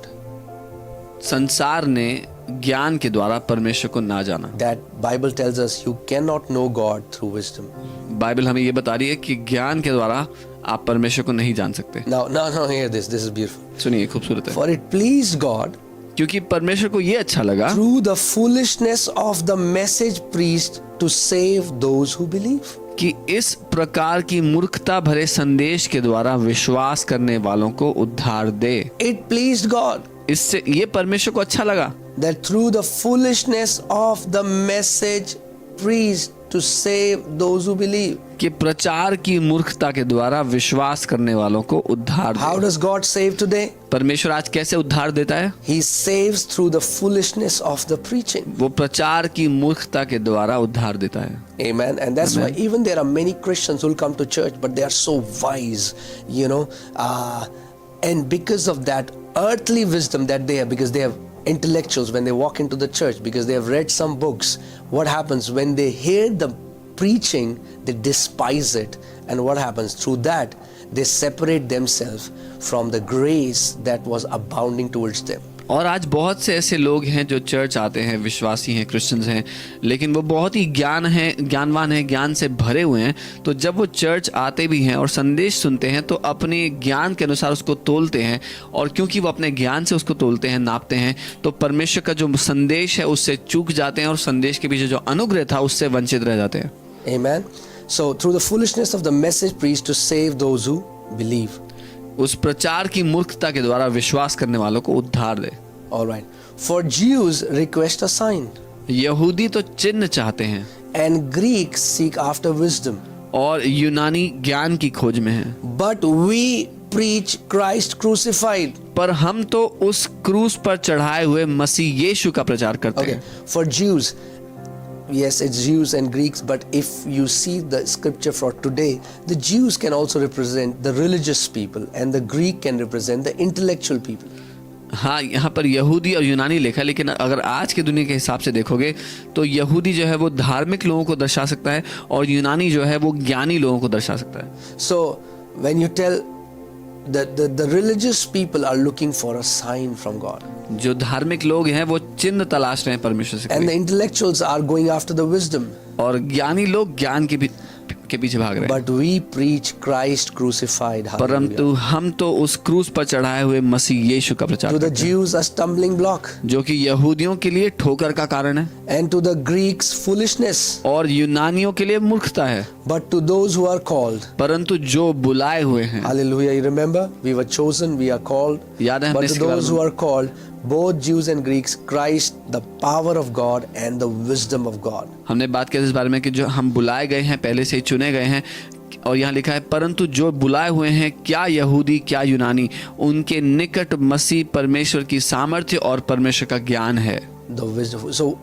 B: संसार ने ज्ञान के द्वारा परमेश्वर को ना जाना।
A: That Bible tells us you cannot know God through wisdom.
B: Bible हमें ये बता रही है कि ज्ञान के द्वारा आप परमेश्वर को नहीं जान सकते।
A: Now, hear this. This is beautiful.
B: सुनिए, खूबसूरत है।
A: For it pleased God
B: क्योंकि परमेश्वर को ये अच्छा लगा
A: through the foolishness of the message preached to save those who believe.
B: कि इस प्रकार की मूर्खता भरे संदेश के द्वारा विश्वास करने वालों को उद्धार दे।
A: It pleased God
B: इससे ये परमेश्वर को अच्छा लगा
A: that through the foolishness of the message preached to save those who believe.
B: कि प्रचार की मूर्खता के द्वारा विश्वास करने वालों को उद्धार
A: How
B: they.
A: does God save today?
B: परमेश्वर आज कैसे उद्धार देता है?
A: He saves through the foolishness of the preaching.
B: वो प्रचार की मूर्खता के द्वारा उद्धार देता है।
A: Amen. And that's why even there are many Christians who will come to church, but they are so wise, and because of that earthly wisdom that they have, because they have intellectuals when they walk into the church, because they have read some books, what happens when they hear the preaching, they despise it, and what happens through that, they separate themselves from the grace that was abounding towards them.
B: और आज बहुत से ऐसे लोग हैं जो church आते हैं, विश्वासी हैं, क्रिश्चियंस हैं, लेकिन वो बहुत ही ज्ञानवान हैं, ज्ञान से भरे हुए हैं। तो जब वो चर्च आते भी हैं और संदेश सुनते हैं तो अपने ज्ञान के अनुसार उसको तोलते हैं, और क्योंकि वो अपने ज्ञान से उसको तोलते हैं, नापते हैं, तो परमेश्वर का जो संदेश है उससे चूक जाते हैं और संदेश के पीछे जो अनुग्रह था उससे वंचित रह जाते हैं।
A: Amen. So through the foolishness of the message preached to save those who believe.
B: उस प्रचार की मूर्खता के द्वारा विश्वास करने वालों को उद्धार दे।
A: All right. For Jews request a sign,
B: यहूदी तो चिन्ह चाहते हैं
A: and Greeks seek after wisdom.
B: और यूनानी ज्ञान की खोज में हैं।
A: But we preach Christ crucified.
B: पर हम तो उस क्रूस पर चढ़ाए हुए मसीह यीशु का प्रचार करते
A: Okay.
B: हैं।
A: For Jews, yes, it's Jews and Greeks, but if you see the scripture for today, the Jews can also represent the religious people, and the Greek can represent the intellectual people.
B: हाँ, यहाँ पर यहूदी और यूनानी लिखा है, लेकिन अगर आज के दुनिया के हिसाब से देखोगे तो यहूदी जो है वो धार्मिक लोगों को दर्शा सकता है और यूनानी जो है वो ज्ञानी लोगों को दर्शा सकता है।
A: So when you tell the religious people are looking for a sign from God,
B: जो धार्मिक लोग हैं वो चिन्ह तलाश रहे हैं परमेश्वर से,
A: and the intellectuals are going after the wisdom.
B: और ज्ञानी लोग ज्ञान के पीछे भाग रहे हैं।
A: But we preach Christ crucified.
B: परंतु हम तो उस क्रूस पर चढ़ाए हुए मसीह यीशु का प्रचार
A: To the
B: करते हैं,
A: Jews a stumbling block,
B: जो कि यहूदियों के लिए ठोकर का कारण है
A: and to the Greeks foolishness.
B: और यूनानियों के लिए मूर्खता है।
A: But to those who are called,
B: परंतु जो बुलाए हुए हैं,
A: hallelujah, you remember, we were chosen, we are called.
B: याद है हमने
A: But to
B: इसके बारे
A: those
B: में,
A: who are called, both Jews and Greeks, Christ, the power of God and the wisdom of God.
B: हमने बात की इस बारे में कि जो हम बुलाए गए हैं, पहले से ही चुने गए हैं, और यहाँ लिखा है परंतु जो बुलाए हुए हैं, क्या यहूदी क्या यूनानी, उनके निकट मसीह परमेश्वर की सामर्थ्य और परमेश्वर का ज्ञान है।
A: The wisdom. So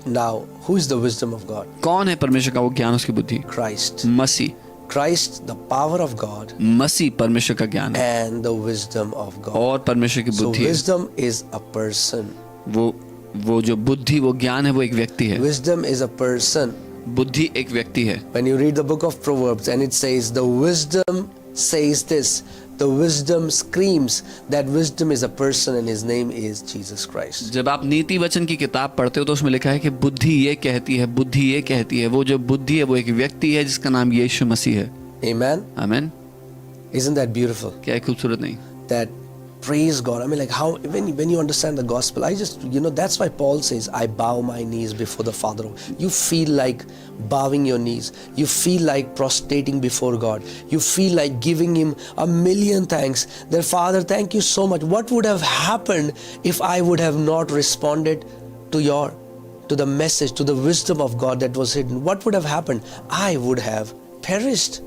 A: now, who is the wisdom of God?
B: कौन है परमेश्वर का वो ज्ञान, उसकी बुद्धि?
A: Christ.
B: Masih.
A: Christ, the power of God
B: मसीह परमेश्वर का ज्ञान है
A: and the wisdom of God.
B: और परमेश्वर की
A: So
B: बुद्धि है।
A: wisdom is a person.
B: वो जो बुद्धि, वो ज्ञान है, वो एक व्यक्ति है।
A: Wisdom is a person.
B: बुद्धि एक व्यक्ति है।
A: When you read the book of Proverbs and it says the wisdom says this, the wisdom screams that wisdom is a person and his name is Jesus Christ.
B: जब आप नीति वचन की किताब पढ़ते हो तो उसमें लिखा है कि बुद्धि ये कहती है, बुद्धि ये कहती है। वो जो बुद्धि है वो एक व्यक्ति है जिसका नाम यीशु मसीह है।
A: Amen.
B: आमीन।
A: Isn't that beautiful?
B: क्या है खूबसूरत नहीं?
A: That praise God. I mean, like how when you understand the gospel, I just that's why Paul says, I bow my knees before the Father. You feel like bowing your knees. You feel like prostrating before God. You feel like giving Him a million thanks. That Father, thank you so much. What would have happened if I would have not responded to the message, to the wisdom of God that was hidden? What would have happened? I would have perished.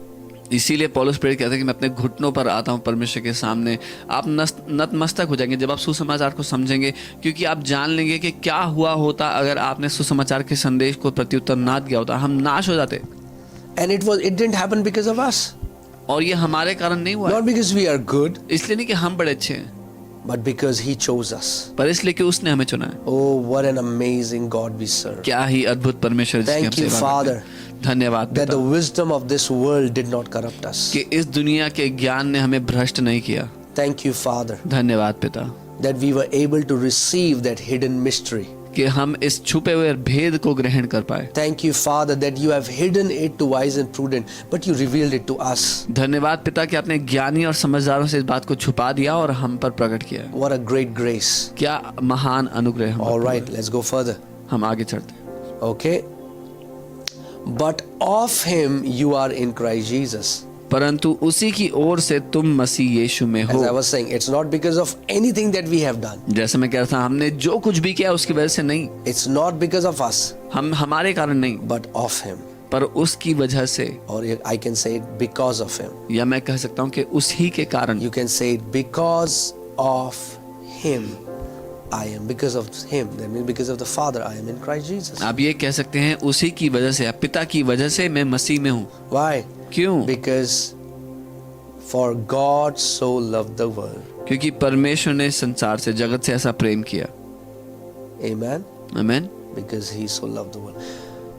B: इसीलिए पौलुस प्रेरित कहते हैं कि मैं अपने घुटनों पर आता हूँ परमेश्वर के सामने। आप नतमस्तक हो जाएंगे जब आप सुसमाचार को समझेंगे, क्योंकि आप जान लेंगे कि क्या हुआ होता अगर आपने सुसमाचार के संदेश को प्रत्युत्तर ना दिया होता। हम नाश हो जाते।
A: And it didn't happen because of us.
B: और ये हमारे कारण नहीं हुआ,
A: Not because we are good,
B: इसलिए नहीं कि हम बड़े अच्छे हैं,
A: but because He chose us.
B: पर इसलिए कि उसने हमें चुना है।
A: Oh, what an amazing God we serve.
B: क्या ही अद्भुत परमेश्वर जिसकी हम
A: Thank you,
B: सेवा करते
A: Father,
B: हैं। धन्यवाद
A: that the
B: पिता
A: wisdom of this world did not corrupt us.
B: कि इस दुनिया के ज्ञान ने हमें भ्रष्ट नहीं किया।
A: Thank you, Father,
B: धन्यवाद पिता
A: that we were able to receive that hidden mystery.
B: कि हम इस छुपे हुए भेद को ग्रहण कर पाए।
A: Thank you, Father, that you have hidden it to wise and prudent, but you revealed it to us.
B: धन्यवाद पिता कि आपने ज्ञानी और समझदारों से इस बात को छुपा दिया और हम पर प्रकट किया।
A: What a great grace.
B: क्या महान अनुग्रह हम
A: All
B: पर
A: right, let's go further.
B: हम आगे चढ़ते हैं।
A: Okay. But of Him you are in Christ Jesus.
B: परंतु उसी की ओर से तुम मसीह यीशु में
A: As
B: हो।
A: I was saying, it's not because of anything that we have done.
B: जैसे मैं कह रहा था, हमने जो कुछ भी किया उसकी वजह से नहीं,
A: It's not because of us,
B: हम हमारे कारण नहीं,
A: but of Him.
B: पर उसकी वजह से,
A: or I can say it because of him.
B: या मैं कह सकता हूँ कि उसी के कारण,
A: You can say it because of him I am, because of him, that means because of the Father I am in Christ Jesus.
B: आप ये कह सकते हैं उसी की वजह से, पिता की वजह से मैं मसीह में हूँ।
A: Why?
B: क्यों?
A: Because for God so loved the world.
B: क्योंकि परमेश्वर ने संसार से, जगत से ऐसा प्रेम किया।
A: Amen.
B: आमीन।
A: Because he so loved the world.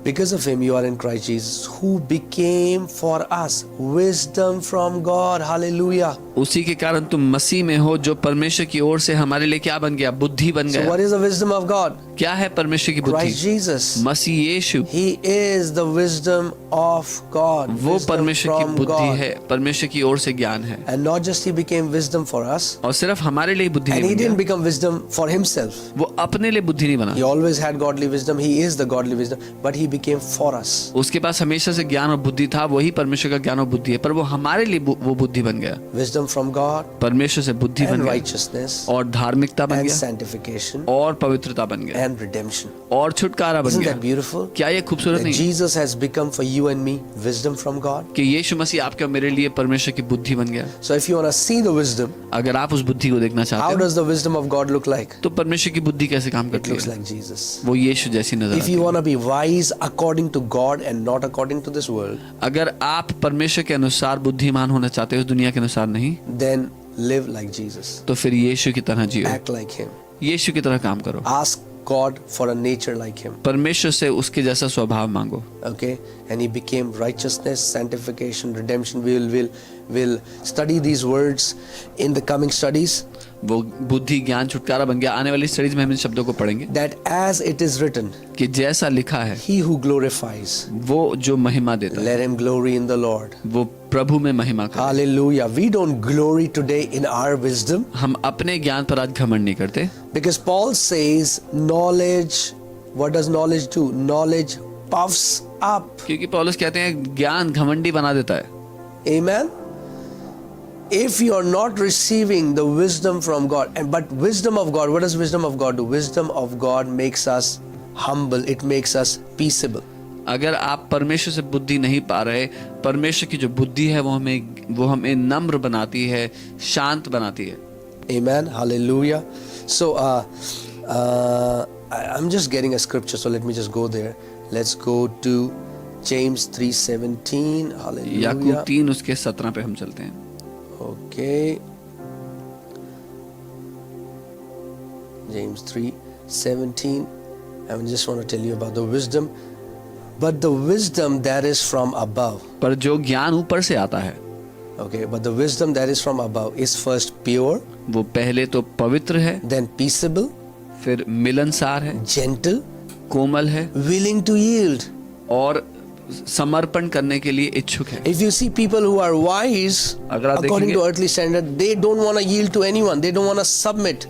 A: Because of him you are in Christ Jesus, who became for us wisdom from God. Hallelujah.
B: उसी के कारण तुम मसीह में हो, जो परमेश्वर की ओर से हमारे लिए क्या बन गया? बुद्धि बन
A: So
B: गया।
A: what is the wisdom of God?
B: क्या है परमेश्वर की बुद्धि?
A: Christ Jesus.
B: Masih Yeshu,
A: He is the wisdom of God.
B: वो
A: Wisdom
B: परमेश्वर की
A: from
B: बुद्धि
A: God.
B: है, परमेश्वर की ओर से ज्ञान है।
A: And not just he became wisdom for us,
B: और सिर्फ हमारे लिए बुद्धि
A: and
B: नहीं
A: he
B: बन
A: didn't
B: गया,
A: become wisdom for himself.
B: वो अपने लिए बुद्धि नहीं बना।
A: He always had godly wisdom. He is the godly wisdom, but he became for us.
B: उसके पास हमेशा से ज्ञान और बुद्धि था, वही परमेश्वर का ज्ञान और बुद्धि है, पर वो हमारे लिए वो बुद्धि बन गया।
A: Wisdom from God
B: परमेश्वर से बुद्धि बन
A: and
B: गया,
A: righteousness
B: और धार्मिकता बन
A: and
B: गया,
A: sanctification
B: और पवित्रता बन गया,
A: and redemption.
B: और छुटकारा बन
A: Isn't
B: गया।
A: that beautiful?
B: क्या ये खूबसूरत
A: That
B: नहीं?
A: Jesus has become for you and me wisdom from God.
B: कि यीशु मसीह आपके और मेरे लिए परमेश्वर की बुद्धि बन गया।
A: So if you want to see the wisdom,
B: अगर आप उस बुद्धि को देखना
A: how
B: चाहते हो,
A: does the wisdom of God look like?
B: तो परमेश्वर की बुद्धि कैसे काम
A: It
B: करती
A: looks
B: है?
A: like Jesus.
B: वो यीशु जैसी नजर
A: If
B: आती
A: you
B: है।
A: want to be wise according to God and not according to this world,
B: अगर आप परमेश्वर के अनुसार बुद्धिमान होना चाहते हो, इस दुनिया के अनुसार नहीं,
A: then live like Jesus.
B: तो फिर यीशु की तरह जियो,
A: Act like him.
B: यीशु की तरह काम करो,
A: Ask God for a nature like him.
B: परमेश्वर से उसके जैसा स्वभाव मांगो।
A: Okay, and he became righteousness, sanctification, redemption. We'll study these words in the coming studies.
B: वो बुद्धि, ज्ञान, छुटकारा बन गया। आने वाली स्टडीज में हम इन शब्दों को पढ़ेंगे
A: That as it is written,
B: कि जैसा लिखा है,
A: he who glorifies,
B: वो जो महिमा देता है,
A: let him glory in the Lord.
B: वो प्रभु में महिमा करे।
A: Hallelujah. We don't glory today in our wisdom,
B: हम अपने ज्ञान पर आज घमंड नहीं करते,
A: because Paul says knowledge, what does knowledge do? Knowledge puffs up.
B: क्योंकि पौलुस कहते हैं ज्ञान घमंडी बना देता है।
A: Amen. If you are not receiving the wisdom from God, but wisdom of God, what does wisdom of God do? Wisdom of God makes us humble. It makes us peaceable.
B: अगर आप परमेश्वर से बुद्धि नहीं पा रहे, परमेश्वर की जो बुद्धि है वो हमें नम्र बनाती है, शांत बनाती है।
A: Amen. Hallelujah. So I'm just getting a scripture, so let me just go there. Let's go to James 3:17. Hallelujah.
B: याकूब 3 उसके 17 पे हम चलते हैं।
A: Okay. James 3:17. I just want to tell you about the wisdom. But the wisdom that is from above.
B: पर जो ज्ञान ऊपर से आता है,
A: Okay, but the wisdom that is from above is first pure,
B: वो पहले तो पवित्र है,
A: then peaceable,
B: फिर मिलनसार है,
A: gentle,
B: कोमल है,
A: willing to yield.
B: और समर्पण करने के लिए इच्छुक है।
A: If you see people who are wise,
B: अगर आप
A: according
B: देखेंगे-
A: to earthly standard, they don't want to yield to anyone. They don't want to submit.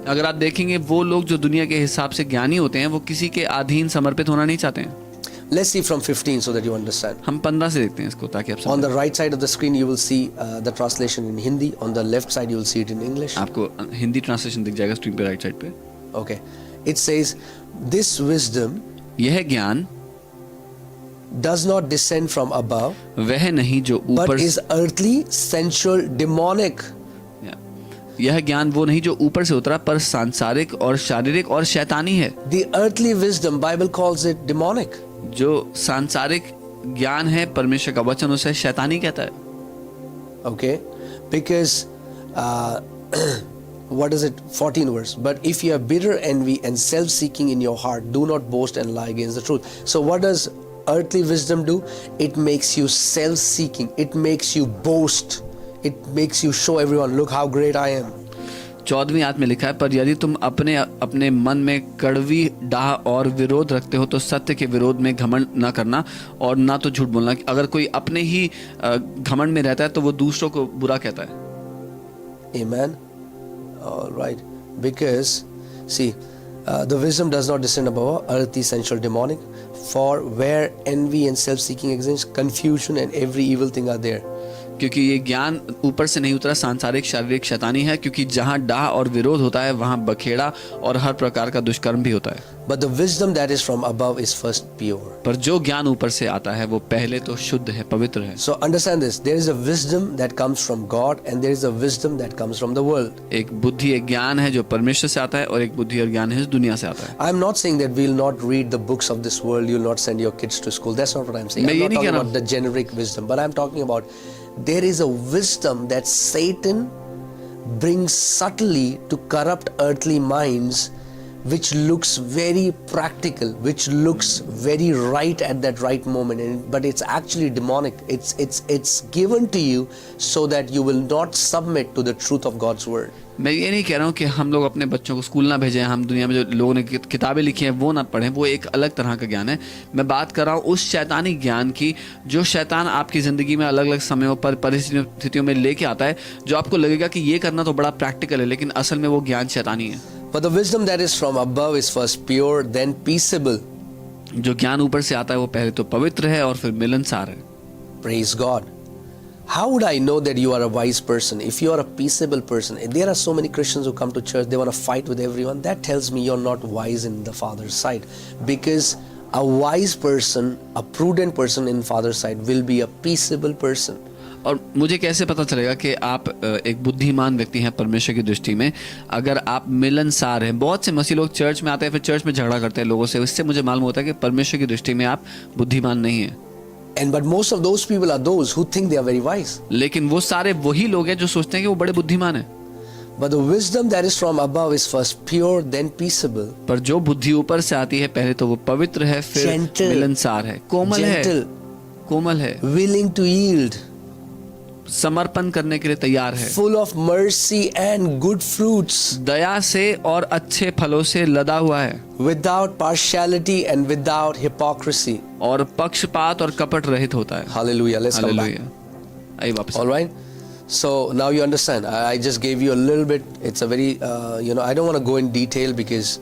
B: अगर आप देखेंगे वो लोग जो दुनिया के हिसाब से ज्ञानी होते हैं, वो किसी के अधीन समर्पित होना नहीं चाहते हैं।
A: Let's see from 15 so that you understand.
B: हम 15 से देखते हैं इसको, ताकि आप
A: On
B: समझें।
A: the right side of the screen, you will see the translation in Hindi. On the left side, you will see it in English.
B: आपको Hindi translation दिख जाएगा स्क्रीन पे राइट साइड पे।
A: Okay. It says, this wisdom
B: यह ज्ञान
A: does not descend from above,
B: वह नहीं जो
A: but
B: ऊपर
A: is earthly, sensual, demonic.
B: यह ज्ञान वो नहीं जो ऊपर से उतरा, पर सांसारिक और शारीरिक और शैतानी है।
A: The earthly wisdom, Bible calls it demonic.
B: जो सांसारिक ज्ञान है, परमेश्वर का वचन उसे शैतानी कहता है।
A: Okay. Because what is it? 14 verse. But if you have bitter envy and self-seeking in your heart, do not boast and lie against the truth. So what does earthly wisdom do? It makes you self-seeking. It makes you boast. It makes you show everyone, look how great I am.
B: 14वीं आयत में लिखा है, पर यदि तुम अपने मन में कड़वी डाह और विरोध रखते हो, तो सत्य के विरोध में घमंड ना करना और ना तो झूठ बोलना। अगर कोई अपने ही घमंड में रहता है, तो वो दूसरों को बुरा कहता है।
A: Amen. All right. Because, see, the wisdom does not descend above, earthly, sensual, demonic. For where envy and self-seeking exists, confusion and every evil thing are there.
B: क्योंकि ये ज्ञान ऊपर से नहीं उतरा, सांसारिक शारीरिक शैतानी है, क्योंकि जहाँ डाह और विरोध होता है वहाँ बखेड़ा और हर प्रकार का दुष्कर्म भी होता है।
A: But the wisdom that is from above is first pure.
B: पर जो ज्ञान ऊपर से आता है वो पहले तो शुद्ध है, पवित्र है।
A: So understand this, there is a wisdom that comes from God and there is a wisdom that comes from the world.
B: एक बुद्धि, एक ज्ञान है जो परमेश्वर से आता है, और एक बुद्धि और ज्ञान है जो दुनिया से आता है।
A: I am not saying that we will not read the books of this world, you will not send your kids to school. That's not what I am saying.
B: मैं
A: I'm
B: ये
A: not
B: नहीं
A: talking
B: कह रहा
A: about the generic wisdom, but I am talking about there is a wisdom that Satan brings subtly to corrupt earthly minds, which looks very practical, which looks very right at that right moment, but it's actually demonic. It's given to you so that you will not submit to the truth of God's word.
B: मैं ये नहीं कह रहा हूँ कि हम लोग अपने बच्चों को स्कूल ना भेजें, हम दुनिया में जो लोगों ने किताबें लिखी हैं वो ना पढ़ें, वो एक अलग तरह का ज्ञान है। मैं बात कर रहा हूँ उस शैतानी ज्ञान की जो शैतान आपकी ज़िंदगी में अलग अलग समयों पर परिस्थितियों में लेके आता है, जो आपको लगेगा कि ये करना तो बड़ा प्रैक्टिकल है, लेकिन असल में वो ज्ञान शैतानी है।
A: But the wisdom that is from above is first pure, then peaceable.
B: जो ज्ञान ऊपर से आता है वो पहले तो पवित्र है और फिर मिलनसार है।
A: Praise God. How would I know that you are a wise person? If you are a peaceable person, there are so many Christians who come to church, they want to fight with everyone. That tells me you're not wise in the Father's sight. Because a wise person, a prudent person in Father's sight will be a peaceable person.
B: और मुझे कैसे पता चलेगा कि आप एक बुद्धिमान व्यक्ति हैं परमेश्वर की दृष्टि में, अगर आप मिलनसार हैं? बहुत से मसीह लोग चर्च में आते हैं, फिर चर्च में झगड़ा करते हैं लोगों से, इससे मुझे मालूम होता है कि परमेश्वर की दृष्टि में आप बुद्धिमान नहीं हैं।
A: But most of those people are those who think they are very wise.
B: लेकिन वो सारे वही लोग हैं जो सोचते हैं कि वो बड़े बुद्धिमान हैं।
A: But the wisdom that is from above is first pure, then peaceable.
B: पर जो बुद्धि ऊपर से आती है पहले तो वो पवित्र है, फिर
A: Gentle.
B: मिलनसार है, कोमल है,
A: Gentle,
B: कोमल है,
A: willing to yield,
B: समर्पण करने के लिए तैयार है,
A: full of mercy and good fruits,
B: दया से और अच्छे फलों से लदा हुआ है,
A: without partiality and without hypocrisy.
B: और पक्षपात और कपट रहित होता है।
A: Hallelujah. Let's come back.
B: Hallelujah. आइए वापस।
A: All right. So now you understand. I just gave you a little bit. It's a very, I don't want to go in detail because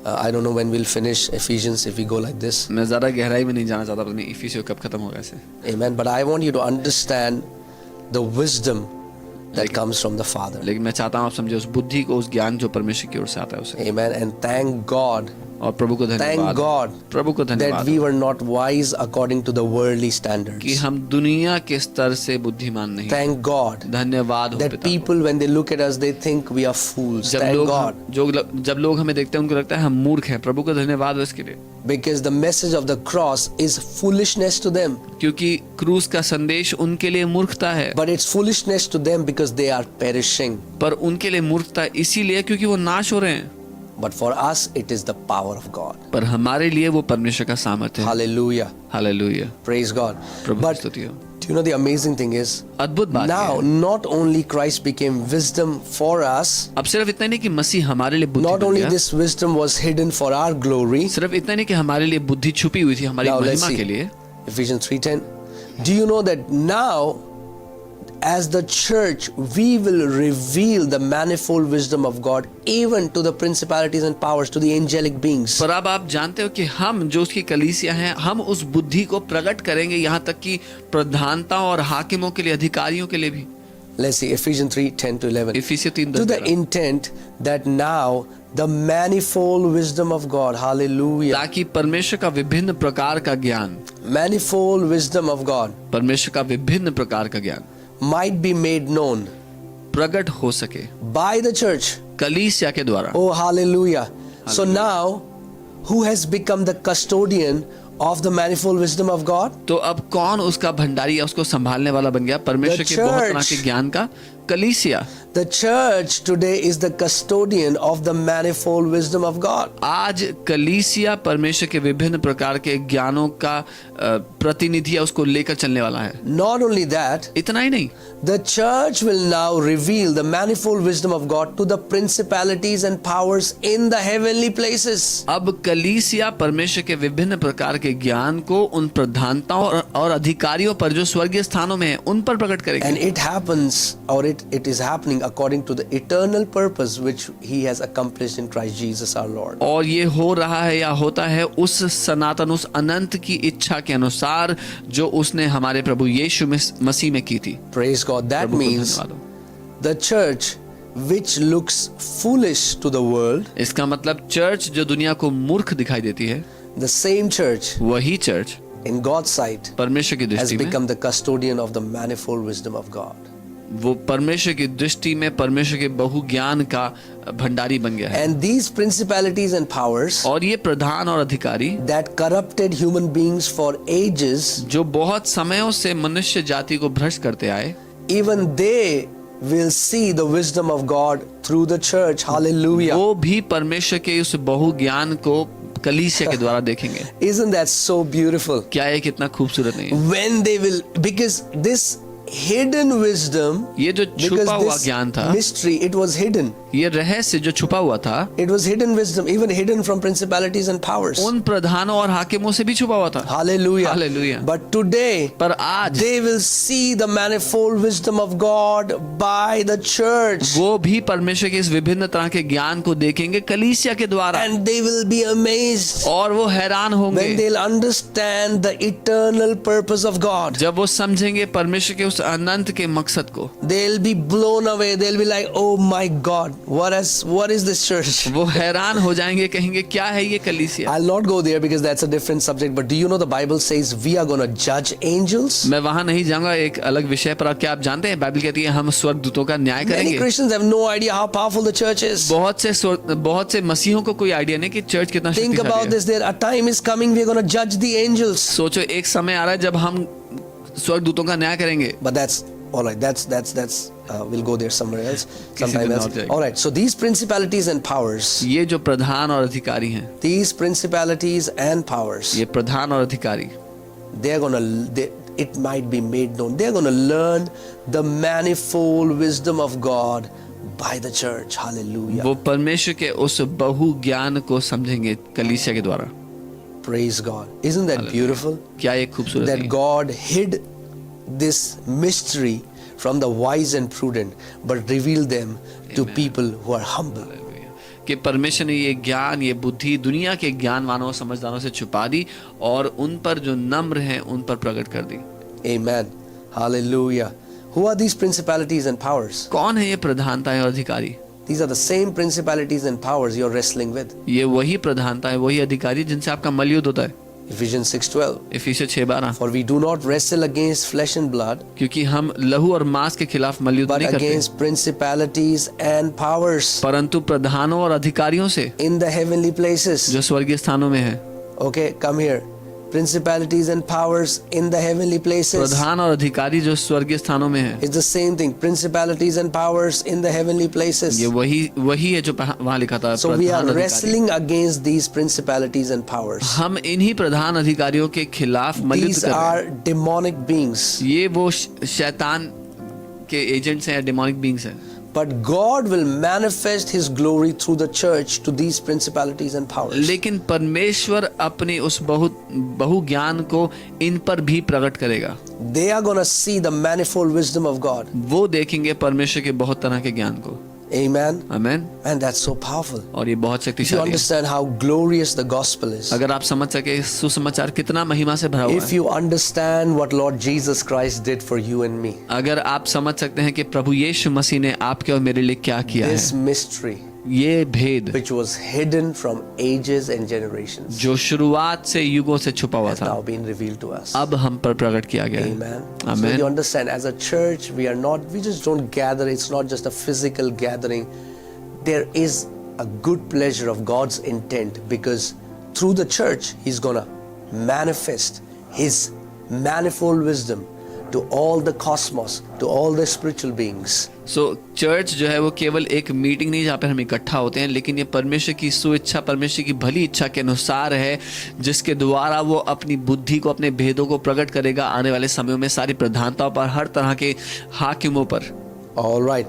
A: I don't know when we'll finish Ephesians if we go like this.
B: मैं ज़्यादा गहराई में नहीं जाना चाहता, पता नहीं इफिसियों कब खत्म होगा ऐसे।
A: Amen. But I want you to understand the wisdom that comes from the Father.
B: लेकिन मैं चाहता हूँ आप समझे उस बुद्धि को, उस ज्ञान जो परमेश्वर की ओर से आता है उसे।
A: Amen. And thank God.
B: और प्रभु को
A: Thank
B: धन्यवाद,
A: God
B: प्रभु को
A: that
B: धन्यवाद
A: we were not wise according to the worldly standards.
B: कि हम दुनिया के स्तर से बुद्धिमान नहीं।
A: Thank God
B: धन्यवाद हो
A: that
B: पिता।
A: people when they look at us they think we are fools. Thank God.
B: जब लोग हमें देखते हैं उनको लगता है हम मूर्ख हैं। प्रभु को धन्यवाद हो इसके लिए,
A: Because the message of the cross is foolishness to them.
B: क्योंकि क्रूस का संदेश उनके लिए मूर्खता है।
A: But it's foolishness to them because they are perishing.
B: पर उनके लिए मूर्खता इसीलिए क्योंकि वो नाश हो रहे हैं।
A: But for us it is the power of God.
B: पर हमारे लिए वो परमेश्वर का सामर्थ्य है।
A: Hallelujah.
B: हालेलुया।
A: Praise God.
B: प्रभु की
A: But
B: स्तुति हो।
A: do you know the amazing thing is
B: अद्भुत बात
A: now
B: है,
A: not only Christ became wisdom for us,
B: अब सिर्फ इतना नहीं कि मसीह हमारे लिए बुद्धि
A: not
B: बन
A: only
B: गया,
A: this wisdom was hidden for our glory.
B: सिर्फ इतना नहीं कि हमारे लिए बुद्धि छुपी हुई थी हमारी
A: Now let's
B: महिमा
A: see.
B: के लिए।
A: Ephesians 3:10. Do you know that now as the church we will reveal the manifold wisdom of God even to the principalities and powers, to the angelic beings.
B: पर अब आप जानते हो कि हम जो उसकी कलीसिया हैं, हम उस बुद्धि को प्रकट करेंगे यहाँ तक कि प्रधानता और हाकिमों के लिए, अधिकारियों के लिए भी।
A: Let's see Ephesians 3:10 to 11.
B: इफिसियों 3:10
A: To the intent that now the manifold wisdom of God, hallelujah,
B: ताकि परमेश्वर का विभिन्न प्रकार का ज्ञान,
A: manifold wisdom of God
B: परमेश्वर का विभिन्न प्रकार का ज्ञान
A: might be made known
B: प्रकट हो सके
A: by the church.
B: कलीसिया के द्वारा।
A: Oh, hallelujah. So now who has become the custodian of the manifold wisdom of God?
B: तो अब कौन उसका भंडारी या उसको संभालने वाला बन गया परमेश्वर के बहुत तरह के ज्ञान का? कलीसिया।
A: The church today is the custodian of the manifold wisdom of God.
B: आज कलीसिया परमेश्वर के विभिन्न प्रकार के ज्ञानों का प्रतिनिधि या उसको लेकर चलने वाला है।
A: Not only that,
B: इतना ही नहीं,
A: the church will now reveal the manifold wisdom of God to the principalities and powers in the heavenly places.
B: अब कलीसिया परमेश्वर के विभिन्न प्रकार के ज्ञान को उन प्रधानताओं और अधिकारियों पर जो स्वर्गीय स्थानों में है उन पर प्रकट
A: And
B: करेंगे।
A: it happens, or it is happening according to the eternal purpose which He has accomplished in Christ Jesus our Lord.
B: और ये हो रहा है या होता है उस सनातन, उस अनंत की इच्छा के अनुसार जो उसने हमारे प्रभु यीशु मसीह में की थी।
A: Praise God. That
B: प्रभु को
A: means
B: धन्यवाद हो।
A: the church which looks foolish to the world,
B: इसका मतलब चर्च जो दुनिया को मूर्ख दिखाई देती है,
A: the same church
B: वही चर्च
A: in God's sight
B: परमेश्वर की
A: has
B: दृष्टि में,
A: become the custodian of the manifold wisdom of God.
B: वो परमेश्वर की दृष्टि में परमेश्वर के बहु ज्ञान का भंडारी बन गया है।
A: And these principalities and powers
B: और ये प्रधान और अधिकारी
A: that corrupted human beings for ages,
B: जो बहुत समयों से मनुष्य जाति को भ्रष्ट करते आए,
A: even they will see the wisdom of God through the church. Hallelujah.
B: वो भी परमेश्वर के उस बहु ज्ञान को कलीसिया के द्वारा देखेंगे।
A: Isn't that so beautiful?
B: क्या ये कितना खूबसूरत नहीं है?
A: When they will, because this hidden wisdom,
B: ये जो
A: because
B: छुपा हुआ
A: this
B: ज्ञान था,
A: mystery, it was hidden.
B: ये रहस्य जो छुपा हुआ था,
A: It was hidden wisdom, even hidden from principalities and powers.
B: उन प्रधानों और हाकिमों से भी छुपा हुआ था।
A: Hallelujah.
B: Hallelujah.
A: But today,
B: पर आज
A: they will see the manifold wisdom of God by the church.
B: वो भी परमेश्वर के इस विभिन्न तरह के ज्ञान को देखेंगे कलीसिया के द्वारा,
A: And they will be amazed
B: और वो हैरान होंगे
A: when they'll understand the eternal purpose of God.
B: जब वो समझेंगे परमेश्वर के उस अनंत के मकसद को।
A: They'll be blown away. They'll be like, oh my God, what is this church?
B: वो हैरान हो जाएंगे, कहेंगे क्या है ये कलीसिया।
A: I'll not go there because that's a different subject. But do you know the Bible says we are going to judge angels?
B: मैं वहां नहीं जाऊंगा, एक अलग विषय पर। क्या आप जानते हैं बाइबल कहती है हम स्वर्गदूतों का न्याय
A: Many
B: करेंगे।
A: Christians have no idea how powerful the church is.
B: बहुत से मसीहों को कोई आइडिया नहीं कि चर्च कितना
A: Think
B: शक्तिशाली
A: about
B: है।
A: this. There a time is coming we're going to judge the angels.
B: सोचो एक समय आ रहा है जब हम स्वर्गदूतों का न्याय करेंगे।
A: But that's all right. That's we'll go there somewhere else, sometime
B: दिन
A: else.
B: और जाएंगे।
A: All right. So these principalities and powers,
B: ये जो प्रधान और अधिकारी हैं,
A: these principalities and powers,
B: ये प्रधान और अधिकारी,
A: they're gonna. It might be made known. They're gonna learn the manifold wisdom of God by the church. Hallelujah.
B: वो परमेश्वर के उस बहु ज्ञान को समझेंगे कलीसिया के द्वारा।
A: Praise God. Isn't that beautiful?
B: क्या ये खूबसूरत
A: That
B: है
A: God hid this mystery from the wise and prudent, but revealed them to people who are humble.
B: कि परमेश्वर ने ये ज्ञान, ये बुद्धि दुनिया के ज्ञानवानों और समझदारों से छुपा दी और उन पर जो नम्र हैं उन पर प्रकट कर दी।
A: Amen. Hallelujah. Who are these principalities and powers?
B: कौन है ये प्रधानताएं और अधिकारी?
A: These are the same principalities and powers you're wrestling with.
B: ये वही प्रधानता है, वही अधिकारी जिनसे आपका मलयुद्ध होता है।
A: Ephesians 6:12.
B: इफिसियों 6:12।
A: For we do not wrestle against flesh and blood,
B: क्योंकि हम लहू और मांस के खिलाफ मलयुद्ध
A: but
B: नहीं करते,
A: against principalities and powers
B: परंतु प्रधानों और अधिकारियों से
A: in the heavenly places.
B: जो स्वर्गीय स्थानों में है।
A: Okay, come here. Principalities and powers in the heavenly places.
B: प्रधान और अधिकारी जो स्वर्गीय स्थानों में है,
A: It's the same thing. Principalities and powers in the heavenly places.
B: ये वही है जो वहां लिखा था।
A: So we are
B: प्रधान अधिकारी।
A: wrestling against these principalities and powers.
B: हम इन्हीं प्रधान अधिकारियों के खिलाफ मलयुद्ध
A: These
B: कर रहे हैं।
A: are demonic beings.
B: ये वो शैतान के एजेंट्स हैं, डेमोनिक बीइंग्स हैं।
A: But God will manifest His glory through the church to these principalities and powers.
B: लेकिन परमेश्वर अपने उस बहु ज्ञान को इन पर भी प्रकट करेगा।
A: They are going to see the manifold wisdom of God.
B: वो देखेंगे परमेश्वर के बहुत तरह के ज्ञान को।
A: Amen.
B: Amen.
A: And that's so powerful.
B: और ये बहुत
A: If you
B: शक्तिशाली है।
A: understand how glorious the gospel is,
B: अगर आप समझ सके सुसमाचार कितना महिमा से भरा हुआ
A: if
B: है,
A: you understand what Lord Jesus Christ did for you and me,
B: अगर आप समझ सकते हैं कि प्रभु यीशु मसीह ने आपके और मेरे लिए क्या किया
A: this
B: है,
A: mystery
B: ये भेद
A: which was hidden from ages and generations
B: जो शुरुआत से युगों से छुपा हुआ
A: has
B: था,
A: now been revealed to us.
B: अब हम पर प्रकट किया गया है।
A: Amen. So
B: Amen.
A: you understand, as a church, we just don't gather. It's not just a physical gathering. There is a good pleasure of God's intent, because through the church, He's gonna manifest His manifold wisdom to all the cosmos, to all the spiritual beings.
B: So church जो है वो केवल एक meeting नहीं जहाँ पर हम इकट्ठा होते हैं, लेकिन ये परमेश्वर की सुइच्छा, परमेश्वर की भली इच्छा के अनुसार है, जिसके द्वारा वो अपनी बुद्धि को, अपने भेदों को प्रकट करेगा आने वाले समयों में सारी प्रधानताओं पर, हर तरह के हाकिमों पर।
A: All right.